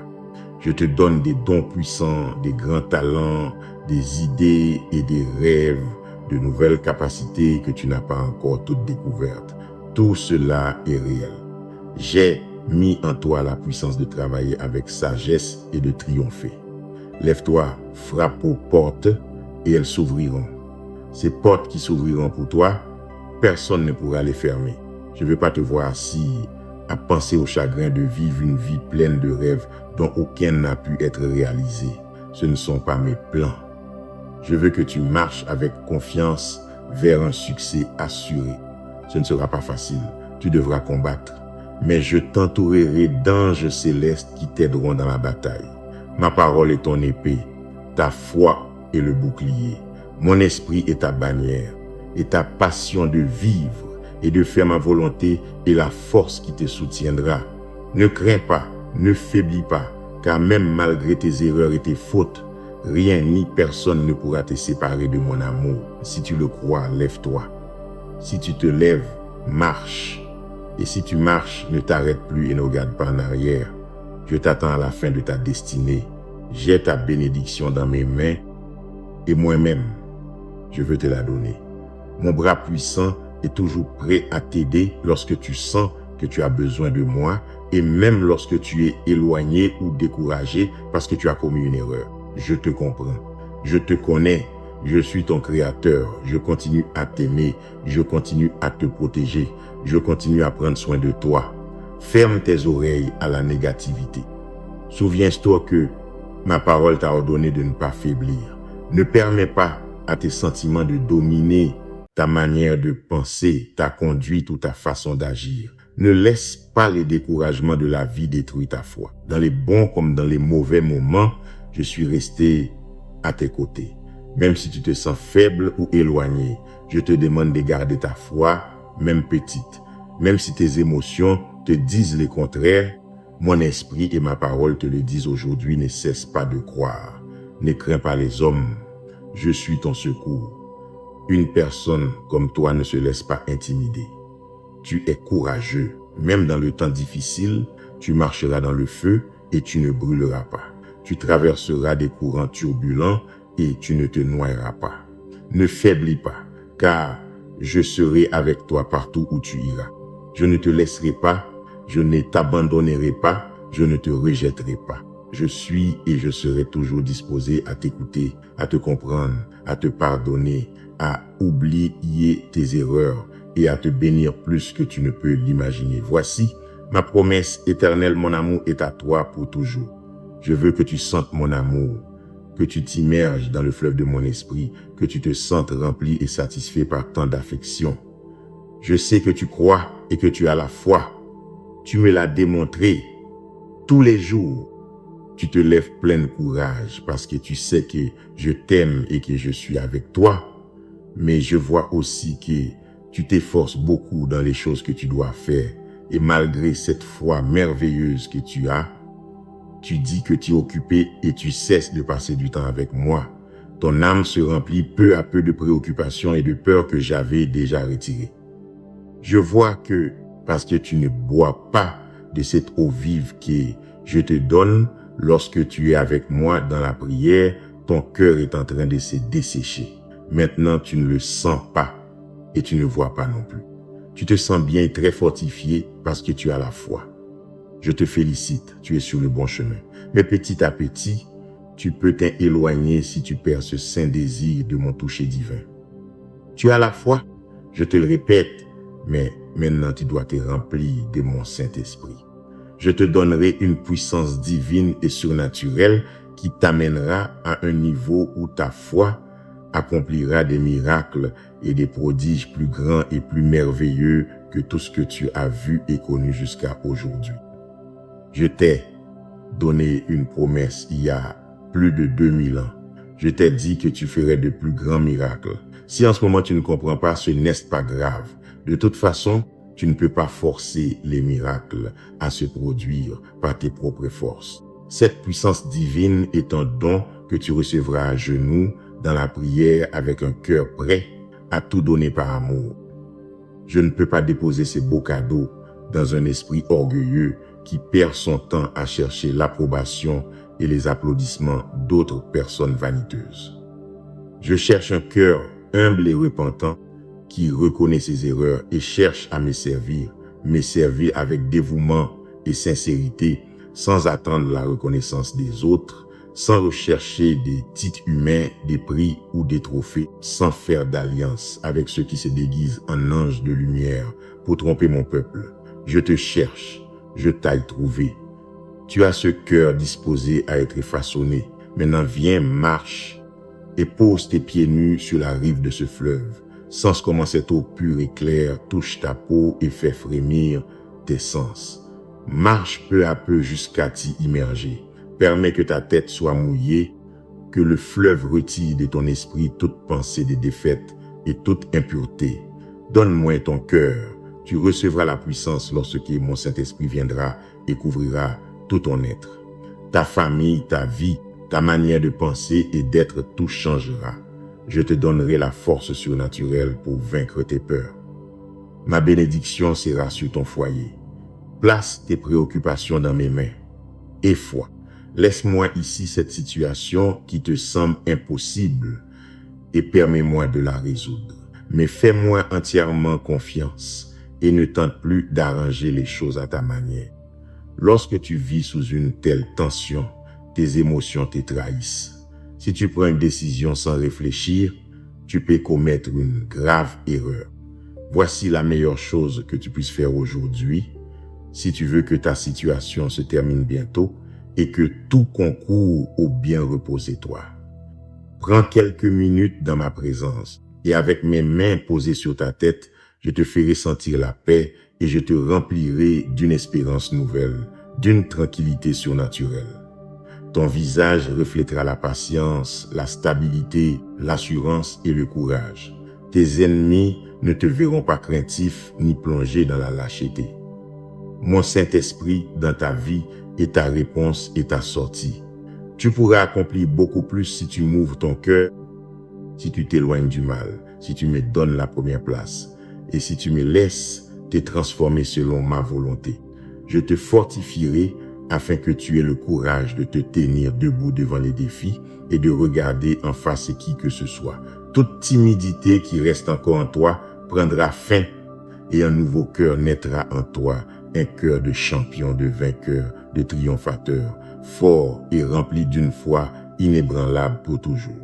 Je te donne des dons puissants, des grands talents, des idées et des rêves, de nouvelles capacités que tu n'as pas encore toutes découvertes. Tout cela est réel. J'ai mis en toi la puissance de travailler avec sagesse et de triompher. Lève-toi, frappe aux portes et elles s'ouvriront. Ces portes qui s'ouvriront pour toi, personne ne pourra les fermer. Je ne veux pas te voir assis à penser au chagrin de vivre une vie pleine de rêves dont aucun n'a pu être réalisé. Ce ne sont pas mes plans. Je veux que tu marches avec confiance vers un succès assuré. Ce ne sera pas facile. Tu devras combattre. mais je t'entourerai d'anges célestes qui t'aideront dans la bataille. Ma parole est ton épée, ta foi est le bouclier. Mon esprit est ta bannière, et ta passion de vivre et de faire ma volonté est la force qui te soutiendra. Ne crains pas, ne faiblis pas, car même malgré tes erreurs et tes fautes, rien ni personne ne pourra te séparer de mon amour. Si tu le crois, lève-toi. Si tu te lèves, marche. Et si tu marches, ne t'arrête plus et ne regarde pas en arrière. Je t'attends à la fin de ta destinée. J'ai ta bénédiction dans mes mains et moi-même, je veux te la donner. Mon bras puissant est toujours prêt à t'aider lorsque tu sens que tu as besoin de moi et même lorsque tu es éloigné ou découragé parce que tu as commis une erreur. Je te comprends. Je te connais. Je suis ton créateur. Je continue à t'aimer. Je continue à te protéger. Je continue à prendre soin de toi. Ferme tes oreilles à la négativité. Souviens-toi que ma parole t'a ordonné de ne pas faiblir. Ne permets pas à tes sentiments de dominer ta manière de penser, ta conduite ou ta façon d'agir. Ne laisse pas les découragements de la vie détruire ta foi. Dans les bons comme dans les mauvais moments, je suis resté à tes côtés. Même si tu te sens faible ou éloigné, je te demande de garder ta foi, même petite. Même si tes émotions te disent le contraire, mon esprit et ma parole te le disent aujourd'hui, ne cesse pas de croire. Ne crains pas les hommes, je suis ton secours. Une personne comme toi ne se laisse pas intimider. Tu es courageux. Même dans le temps difficile, tu marcheras dans le feu et tu ne brûleras pas. Tu traverseras des courants turbulents et tu ne te noieras pas. Ne faiblis pas, car je serai avec toi partout où tu iras. Je ne te laisserai pas, je ne t'abandonnerai pas, je ne te rejetterai pas. Je suis et je serai toujours disposé à t'écouter, à te comprendre, à te pardonner, à oublier tes erreurs et à te bénir plus que tu ne peux l'imaginer. Voici, ma promesse éternelle, mon amour est à toi pour toujours. Je veux que tu sentes mon amour, que tu t'immerges dans le fleuve de mon esprit, que tu te sentes rempli et satisfait par tant d'affection. Je sais que tu crois et que tu as la foi. Tu me l'as démontré tous les jours. Tu te lèves plein de courage parce que tu sais que je t'aime et que je suis avec toi. Mais je vois aussi que tu t'efforces beaucoup dans les choses que tu dois faire. Et malgré cette foi merveilleuse que tu as, tu dis que tu es occupé et tu cesses de passer du temps avec moi. Ton âme se remplit peu à peu de préoccupations et de peurs que j'avais déjà retirées. Je vois que parce que tu ne bois pas de cette eau vive que je te donne, lorsque tu es avec moi dans la prière, ton cœur est en train de se dessécher. Maintenant, tu ne le sens pas et tu ne vois pas non plus. Tu te sens bien et très fortifié parce que tu as la foi. Je te félicite, tu es sur le bon chemin. Mais petit à petit, tu peux t'éloigner si tu perds ce saint désir de mon toucher divin. Tu as la foi, je te le répète, mais maintenant tu dois te remplir de mon Saint-Esprit. Je te donnerai une puissance divine et surnaturelle qui t'amènera à un niveau où ta foi accomplira des miracles et des prodiges plus grands et plus merveilleux que tout ce que tu as vu et connu jusqu'à aujourd'hui. Je t'ai donné une promesse il y a plus de 2000 ans. Je t'ai dit que tu ferais de plus grands miracles. Si en ce moment tu ne comprends pas, ce n'est pas grave. De toute façon, tu ne peux pas forcer les miracles à se produire par tes propres forces. Cette puissance divine est un don que tu recevras à genoux dans la prière avec un cœur prêt à tout donner par amour. Je ne peux pas déposer ces beaux cadeaux dans un esprit orgueilleux qui perd son temps à chercher l'approbation et les applaudissements d'autres personnes vaniteuses. Je cherche un cœur humble et repentant qui reconnaît ses erreurs et cherche à me servir avec dévouement et sincérité, sans attendre la reconnaissance des autres, sans rechercher des titres humains, des prix ou des trophées, sans faire d'alliance avec ceux qui se déguisent en anges de lumière pour tromper mon peuple. Je te cherche, je t'aille trouver. Tu as ce cœur disposé à être façonné. Maintenant viens, marche et pose tes pieds nus sur la rive de ce fleuve. Sens comment cette eau pure et claire touche ta peau et fait frémir tes sens. Marche peu à peu jusqu'à t'y immerger. Permets que ta tête soit mouillée, que le fleuve retire de ton esprit toute pensée de défaite et toute impureté. Donne-moi ton cœur. Tu recevras la puissance lorsque mon Saint-Esprit viendra et couvrira tout ton être. Ta famille, ta vie, ta manière de penser et d'être, tout changera. Je te donnerai la force surnaturelle pour vaincre tes peurs. Ma bénédiction sera sur ton foyer. Place tes préoccupations dans mes mains. Et foi, laisse-moi ici cette situation qui te semble impossible et permets-moi de la résoudre. Mais fais-moi entièrement confiance et ne tente plus d'arranger les choses à ta manière. Lorsque tu vis sous une telle tension, tes émotions te trahissent. Si tu prends une décision sans réfléchir, tu peux commettre une grave erreur. Voici la meilleure chose que tu puisses faire aujourd'hui, si tu veux que ta situation se termine bientôt et que tout concourt au bien reposer toi. Prends quelques minutes dans ma présence et avec mes mains posées sur ta tête, je te ferai sentir la paix et je te remplirai d'une espérance nouvelle, d'une tranquillité surnaturelle. Ton visage reflètera la patience, la stabilité, l'assurance et le courage. Tes ennemis ne te verront pas craintif ni plongé dans la lâcheté. Mon Saint-Esprit dans ta vie est ta réponse et ta sortie. Tu pourras accomplir beaucoup plus si tu m'ouvres ton cœur, si tu t'éloignes du mal, si tu me donnes la première place et si tu me laisses te transformer selon ma volonté. Je te fortifierai afin que tu aies le courage de te tenir debout devant les défis et de regarder en face qui que ce soit. Toute timidité qui reste encore en toi prendra fin et un nouveau cœur naîtra en toi, un cœur de champion, de vainqueur, de triomphateur, fort et rempli d'une foi inébranlable pour toujours.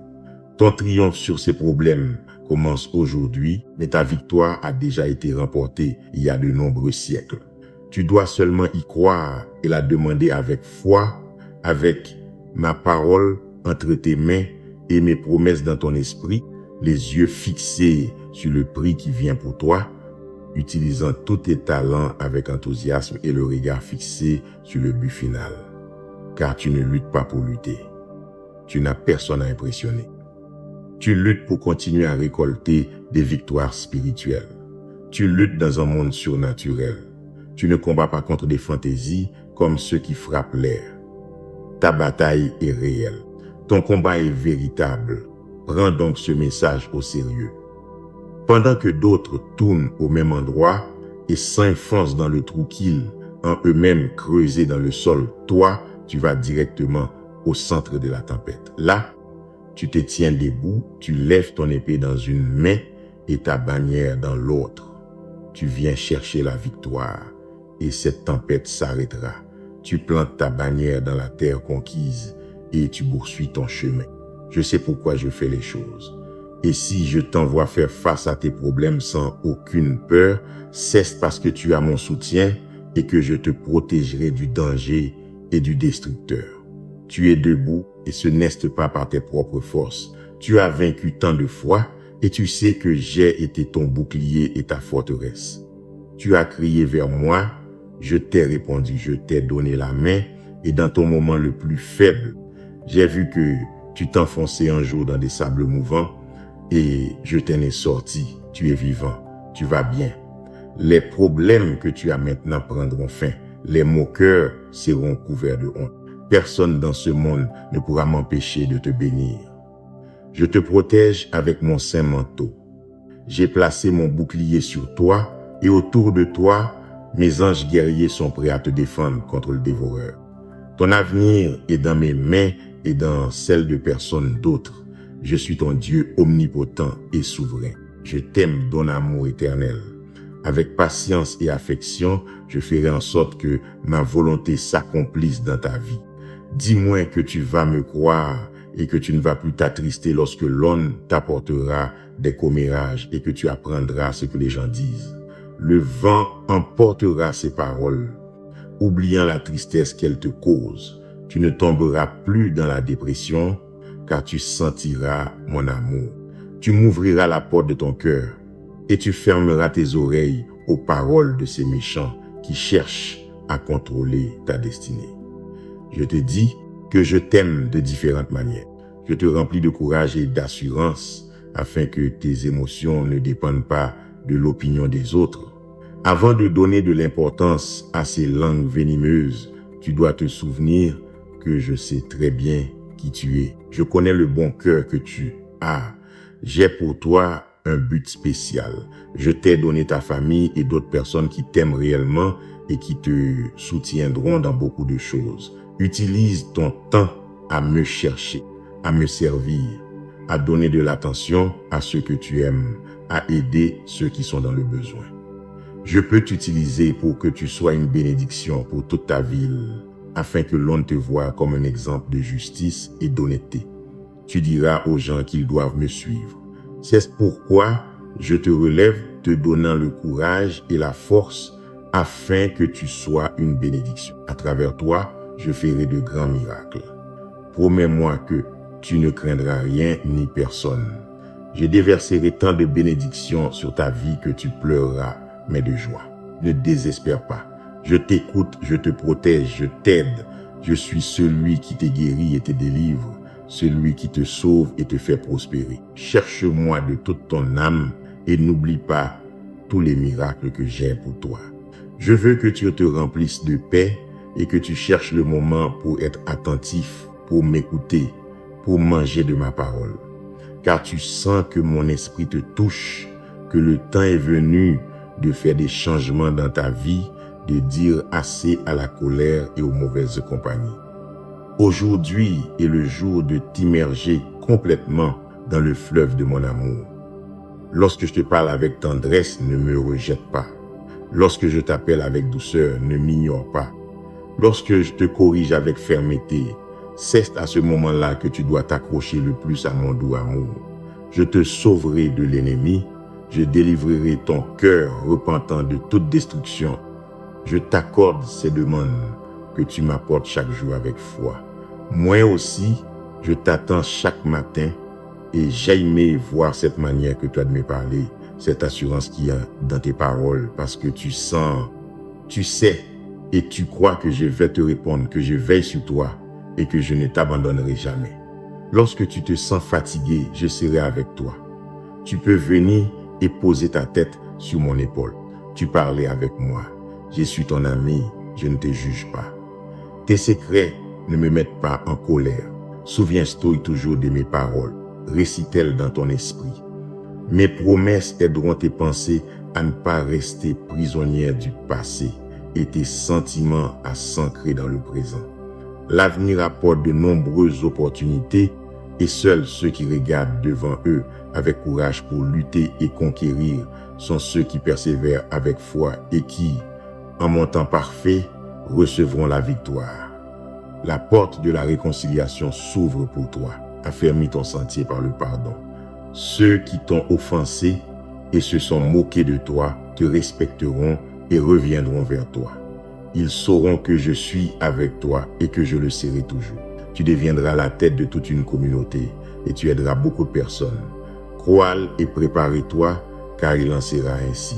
Ton triomphe sur ces problèmes commence aujourd'hui, mais ta victoire a déjà été remportée il y a de nombreux siècles. Tu dois seulement y croire et la demander avec foi, avec ma parole entre tes mains et mes promesses dans ton esprit, les yeux fixés sur le prix qui vient pour toi, utilisant tous tes talents avec enthousiasme et le regard fixé sur le but final. Car tu ne luttes pas pour lutter. Tu n'as personne à impressionner. Tu luttes pour continuer à récolter des victoires spirituelles. Tu luttes dans un monde surnaturel. Tu ne combats pas contre des fantaisies comme ceux qui frappent l'air. Ta bataille est réelle. Ton combat est véritable. Prends donc ce message au sérieux. Pendant que d'autres tournent au même endroit et s'enfoncent dans le trou qu'ils ont eux-mêmes creusé dans le sol, toi, tu vas directement au centre de la tempête. Là, tu te tiens debout, tu lèves ton épée dans une main et ta bannière dans l'autre. Tu viens chercher la victoire et cette tempête s'arrêtera. Tu plantes ta bannière dans la terre conquise et tu poursuis ton chemin. Je sais pourquoi je fais les choses. Et si je t'envoie faire face à tes problèmes sans aucune peur, c'est parce que tu as mon soutien et que je te protégerai du danger et du destructeur. Tu es debout et ce n'est pas par tes propres forces. Tu as vaincu tant de fois et tu sais que j'ai été ton bouclier et ta forteresse. Tu as crié vers moi, je t'ai répondu, je t'ai donné la main et dans ton moment le plus faible, j'ai vu que tu t'enfonçais un jour dans des sables mouvants et je t'en ai sorti. Tu es vivant, tu vas bien. Les problèmes que tu as maintenant prendront fin. Les moqueurs seront couverts de honte. Personne dans ce monde ne pourra m'empêcher de te bénir. Je te protège avec mon saint manteau. J'ai placé mon bouclier sur toi et autour de toi, mes anges guerriers sont prêts à te défendre contre le dévoreur. Ton avenir est dans mes mains et dans celles de personnes d'autres. Je suis ton Dieu omnipotent et souverain. Je t'aime d'un amour éternel. Avec patience et affection, je ferai en sorte que ma volonté s'accomplisse dans ta vie. Dis-moi que tu vas me croire et que tu ne vas plus t'attrister lorsque l'on t'apportera des commérages et que tu apprendras ce que les gens disent. Le vent emportera ces paroles, oubliant la tristesse qu'elles te causent. Tu ne tomberas plus dans la dépression, car tu sentiras mon amour. Tu m'ouvriras la porte de ton cœur et tu fermeras tes oreilles aux paroles de ces méchants qui cherchent à contrôler ta destinée. Je te dis que je t'aime de différentes manières. Je te remplis de courage et d'assurance afin que tes émotions ne dépendent pas de l'opinion des autres. Avant de donner de l'importance à ces langues venimeuses, tu dois te souvenir que je sais très bien qui tu es. Je connais le bon cœur que tu as. J'ai pour toi un but spécial. Je t'ai donné ta famille et d'autres personnes qui t'aiment réellement et qui te soutiendront dans beaucoup de choses. Utilise ton temps à me chercher, à me servir, à donner de l'attention à ceux que tu aimes, à aider ceux qui sont dans le besoin. Je peux t'utiliser pour que tu sois une bénédiction pour toute ta ville, afin que l'on te voie comme un exemple de justice et d'honnêteté. Tu diras aux gens qu'ils doivent me suivre. C'est pourquoi je te relève, te donnant le courage et la force afin que tu sois une bénédiction. À travers toi, je ferai de grands miracles. Promets-moi que tu ne craindras rien ni personne. Je déverserai tant de bénédictions sur ta vie que tu pleureras, mais de joie. Ne désespère pas. Je t'écoute, je te protège, je t'aide. Je suis celui qui te guérit et te délivre, celui qui te sauve et te fait prospérer. Cherche-moi de toute ton âme et n'oublie pas tous les miracles que j'ai pour toi. Je veux que tu te remplisses de paix et que tu cherches le moment pour être attentif, pour m'écouter, pour manger de ma parole. Car tu sens que mon esprit te touche, que le temps est venu de faire des changements dans ta vie, de dire assez à la colère et aux mauvaises compagnies. Aujourd'hui est le jour de t'immerger complètement dans le fleuve de mon amour. Lorsque je te parle avec tendresse, ne me rejette pas. Lorsque je t'appelle avec douceur, ne m'ignore pas. Lorsque je te corrige avec fermeté, c'est à ce moment-là que tu dois t'accrocher le plus à mon doux amour. Je te sauverai de l'ennemi, je délivrerai ton cœur repentant de toute destruction. Je t'accorde ces demandes que tu m'apportes chaque jour avec foi. Moi aussi, je t'attends chaque matin et j'ai aimé voir cette manière que tu as de me parler, cette assurance qu'il y a dans tes paroles parce que tu sens, tu sais et tu crois que je vais te répondre, que je veille sur toi et que je ne t'abandonnerai jamais. Lorsque tu te sens fatigué, je serai avec toi. Tu peux venir et poser ta tête sur mon épaule. Tu parlais avec moi. Je suis ton ami, je ne te juge pas. Tes secrets ne me mettent pas en colère. Souviens-toi toujours de mes paroles. Récite-elles dans ton esprit. Mes promesses aideront tes pensées à ne pas rester prisonnières du passé et tes sentiments à s'ancrer dans le présent. L'avenir apporte de nombreuses opportunités et seuls ceux qui regardent devant eux avec courage pour lutter et conquérir sont ceux qui persévèrent avec foi et qui, en mon temps parfait, recevront la victoire. La porte de la réconciliation s'ouvre pour toi. Affermis ton sentier par le pardon. Ceux qui t'ont offensé et se sont moqués de toi te respecteront et reviendront vers toi. Ils sauront que je suis avec toi et que je le serai toujours. Tu deviendras la tête de toute une communauté et tu aideras beaucoup de personnes. Crois-le et prépare-toi, car il en sera ainsi.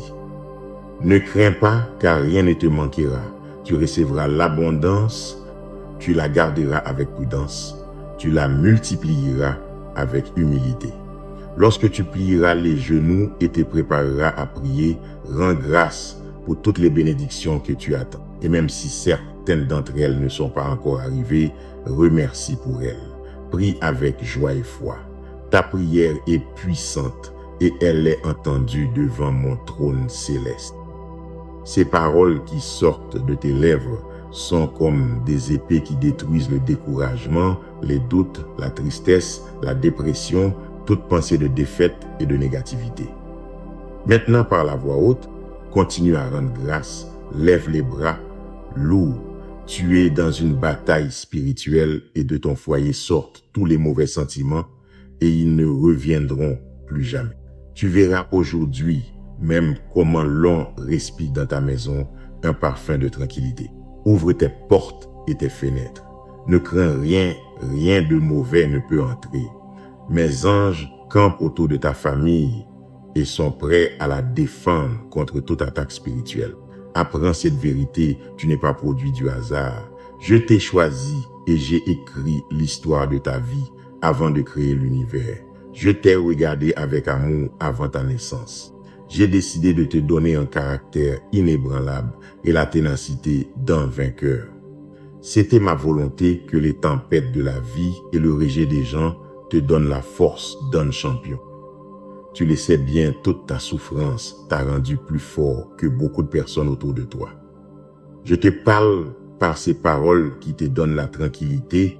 Ne crains pas, car rien ne te manquera. Tu recevras l'abondance, tu la garderas avec prudence, tu la multiplieras avec humilité. Lorsque tu plieras les genoux et te prépareras à prier, rends grâce pour toutes les bénédictions que tu attends. Et même si certaines d'entre elles ne sont pas encore arrivées, remercie pour elles. Prie avec joie et foi. Ta prière est puissante et elle est entendue devant mon trône céleste. Ces paroles qui sortent de tes lèvres sont comme des épées qui détruisent le découragement, les doutes, la tristesse, la dépression, toute pensée de défaite et de négativité. Maintenant, par la voix haute, continue à rendre grâce, lève les bras, loue. Tu es dans une bataille spirituelle et de ton foyer sortent tous les mauvais sentiments et ils ne reviendront plus jamais. Tu verras aujourd'hui même comment l'on respire dans ta maison un parfum de tranquillité. Ouvre tes portes et tes fenêtres. Ne crains rien, rien de mauvais ne peut entrer. Mes anges campent autour de ta famille et sont prêts à la défendre contre toute attaque spirituelle. apprends cette vérité, tu n'es pas produit du hasard. Je t'ai choisi et j'ai écrit l'histoire de ta vie avant de créer l'univers. Je t'ai regardé avec amour avant ta naissance. J'ai décidé de te donner un caractère inébranlable et la ténacité d'un vainqueur. C'était ma volonté que les tempêtes de la vie et le rejet des gens te donnent la force d'un champion. Tu le sais bien, toute ta souffrance t'a rendu plus fort que beaucoup de personnes autour de toi. Je te parle par ces paroles qui te donnent la tranquillité,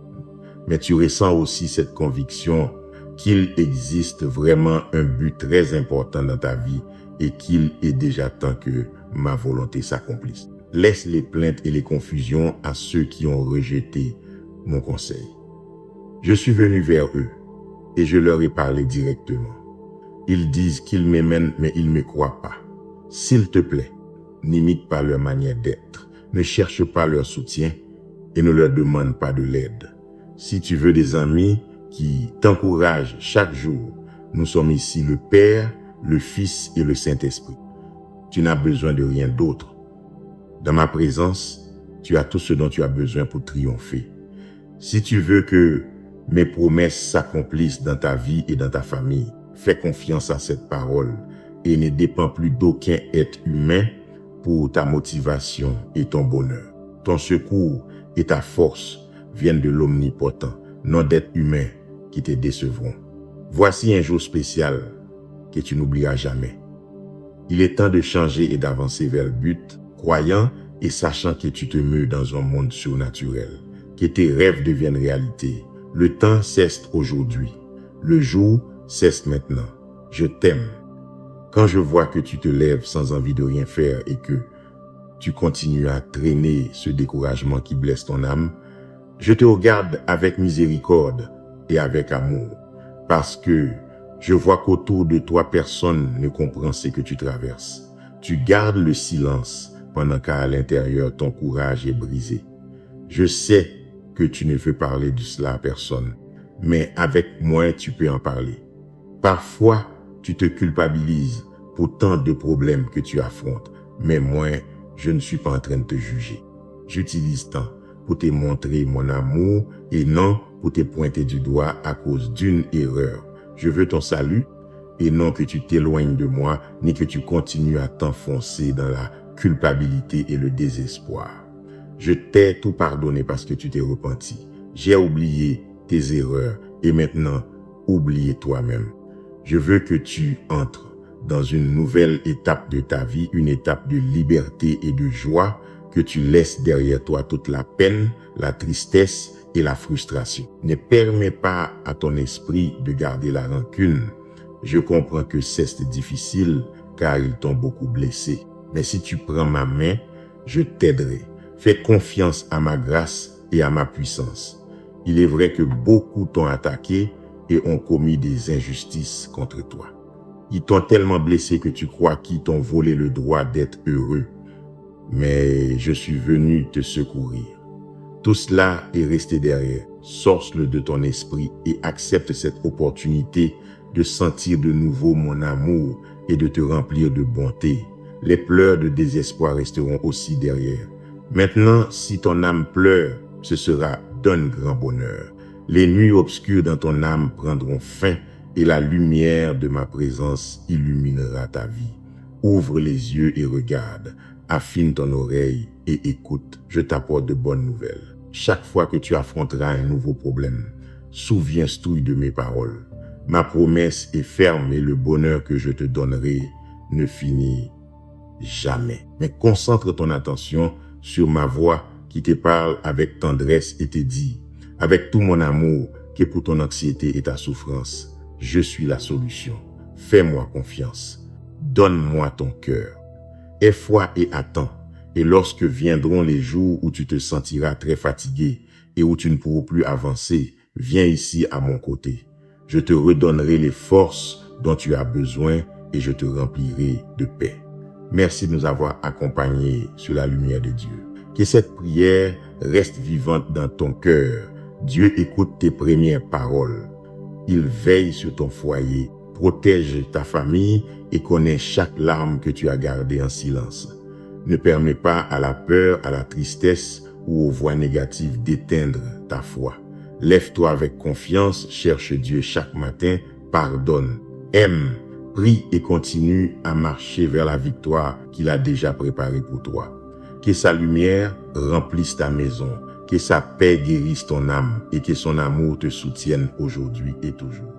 mais tu ressens aussi cette conviction qu'il existe vraiment un but très important dans ta vie et qu'il est déjà temps que ma volonté s'accomplisse. Laisse les plaintes et les confusions à ceux qui ont rejeté mon conseil. Je suis venu vers eux et je leur ai parlé directement. Ils disent qu'ils m'aiment mais ils ne me croient pas. S'il te plaît, n'imite pas leur manière d'être, ne cherche pas leur soutien et ne leur demande pas de l'aide. Si tu veux des amis qui t'encouragent chaque jour, nous sommes ici le Père, le Fils et le Saint-Esprit. Tu n'as besoin de rien d'autre. Dans ma présence, tu as tout ce dont tu as besoin pour triompher. Si tu veux que mes promesses s'accomplissent dans ta vie et dans ta famille, fais confiance à cette parole et ne dépends plus d'aucun être humain pour ta motivation et ton bonheur. Ton secours et ta force viennent de l'omnipotent, non d'êtres humains qui te décevront. Voici un jour spécial que tu n'oublieras jamais. Il est temps de changer et d'avancer vers le but, croyant et sachant que tu te meus dans un monde surnaturel, que tes rêves deviennent réalité. Le temps cesse aujourd'hui. Le jour cesse maintenant. Je t'aime. Quand je vois que tu te lèves sans envie de rien faire et que tu continues à traîner ce découragement qui blesse ton âme, je te regarde avec miséricorde et avec amour, parce que je vois qu'autour de toi personne ne comprend ce que tu traverses. Tu gardes le silence pendant qu'à l'intérieur ton courage est brisé. Je sais que tu ne veux parler de cela à personne, mais avec moi tu peux en parler. Parfois, tu te culpabilises pour tant de problèmes que tu affrontes, mais moi, je ne suis pas en train de te juger. J'utilise tant pour te montrer mon amour et non pour te pointer du doigt à cause d'une erreur. Je veux ton salut et non que tu t'éloignes de moi ni que tu continues à t'enfoncer dans la culpabilité et le désespoir. Je t'ai tout pardonné parce que tu t'es repenti. J'ai oublié tes erreurs et maintenant, oublie toi-même. Je veux que tu entres dans une nouvelle étape de ta vie, une étape de liberté et de joie, que tu laisses derrière toi toute la peine, la tristesse et la frustration. Ne permets pas à ton esprit de garder la rancune. Je comprends que c'est difficile car ils t'ont beaucoup blessé. Mais si tu prends ma main, je t'aiderai. Fais confiance à ma grâce et à ma puissance. Il est vrai que beaucoup t'ont attaqué et ont commis des injustices contre toi. Ils t'ont tellement blessé que tu crois qu'ils t'ont volé le droit d'être heureux. Mais je suis venu te secourir. Tout cela est resté derrière. Sorte-le de ton esprit et accepte cette opportunité de sentir de nouveau mon amour et de te remplir de bonté. Les pleurs de désespoir resteront aussi derrière. Maintenant, si ton âme pleure, ce sera d'un grand bonheur. Les nuits obscures dans ton âme prendront fin et la lumière de ma présence illuminera ta vie. Ouvre les yeux et regarde. Affine ton oreille et écoute. Je t'apporte de bonnes nouvelles. Chaque fois que tu affronteras un nouveau problème, souviens-toi de mes paroles. Ma promesse est ferme et le bonheur que je te donnerai ne finit jamais. Mais concentre ton attention sur ma voix qui te parle avec tendresse et te dit, avec tout mon amour, que pour ton anxiété et ta souffrance, je suis la solution. Fais-moi confiance. Donne-moi ton cœur. Aie foi et attends. Et lorsque viendront les jours où tu te sentiras très fatigué et où tu ne pourras plus avancer, viens ici à mon côté. Je te redonnerai les forces dont tu as besoin et je te remplirai de paix. Merci de nous avoir accompagnés sur la lumière de Dieu. Que cette prière reste vivante dans ton cœur. Dieu écoute tes premières paroles. Il veille sur ton foyer, protège ta famille et connaît chaque larme que tu as gardée en silence. Ne permets pas à la peur, à la tristesse ou aux voix négatives d'éteindre ta foi. Lève-toi avec confiance, cherche Dieu chaque matin, pardonne, aime, prie et continue à marcher vers la victoire qu'il a déjà préparée pour toi. Que sa lumière remplisse ta maison, que sa paix guérisse ton âme et que son amour te soutienne aujourd'hui et toujours.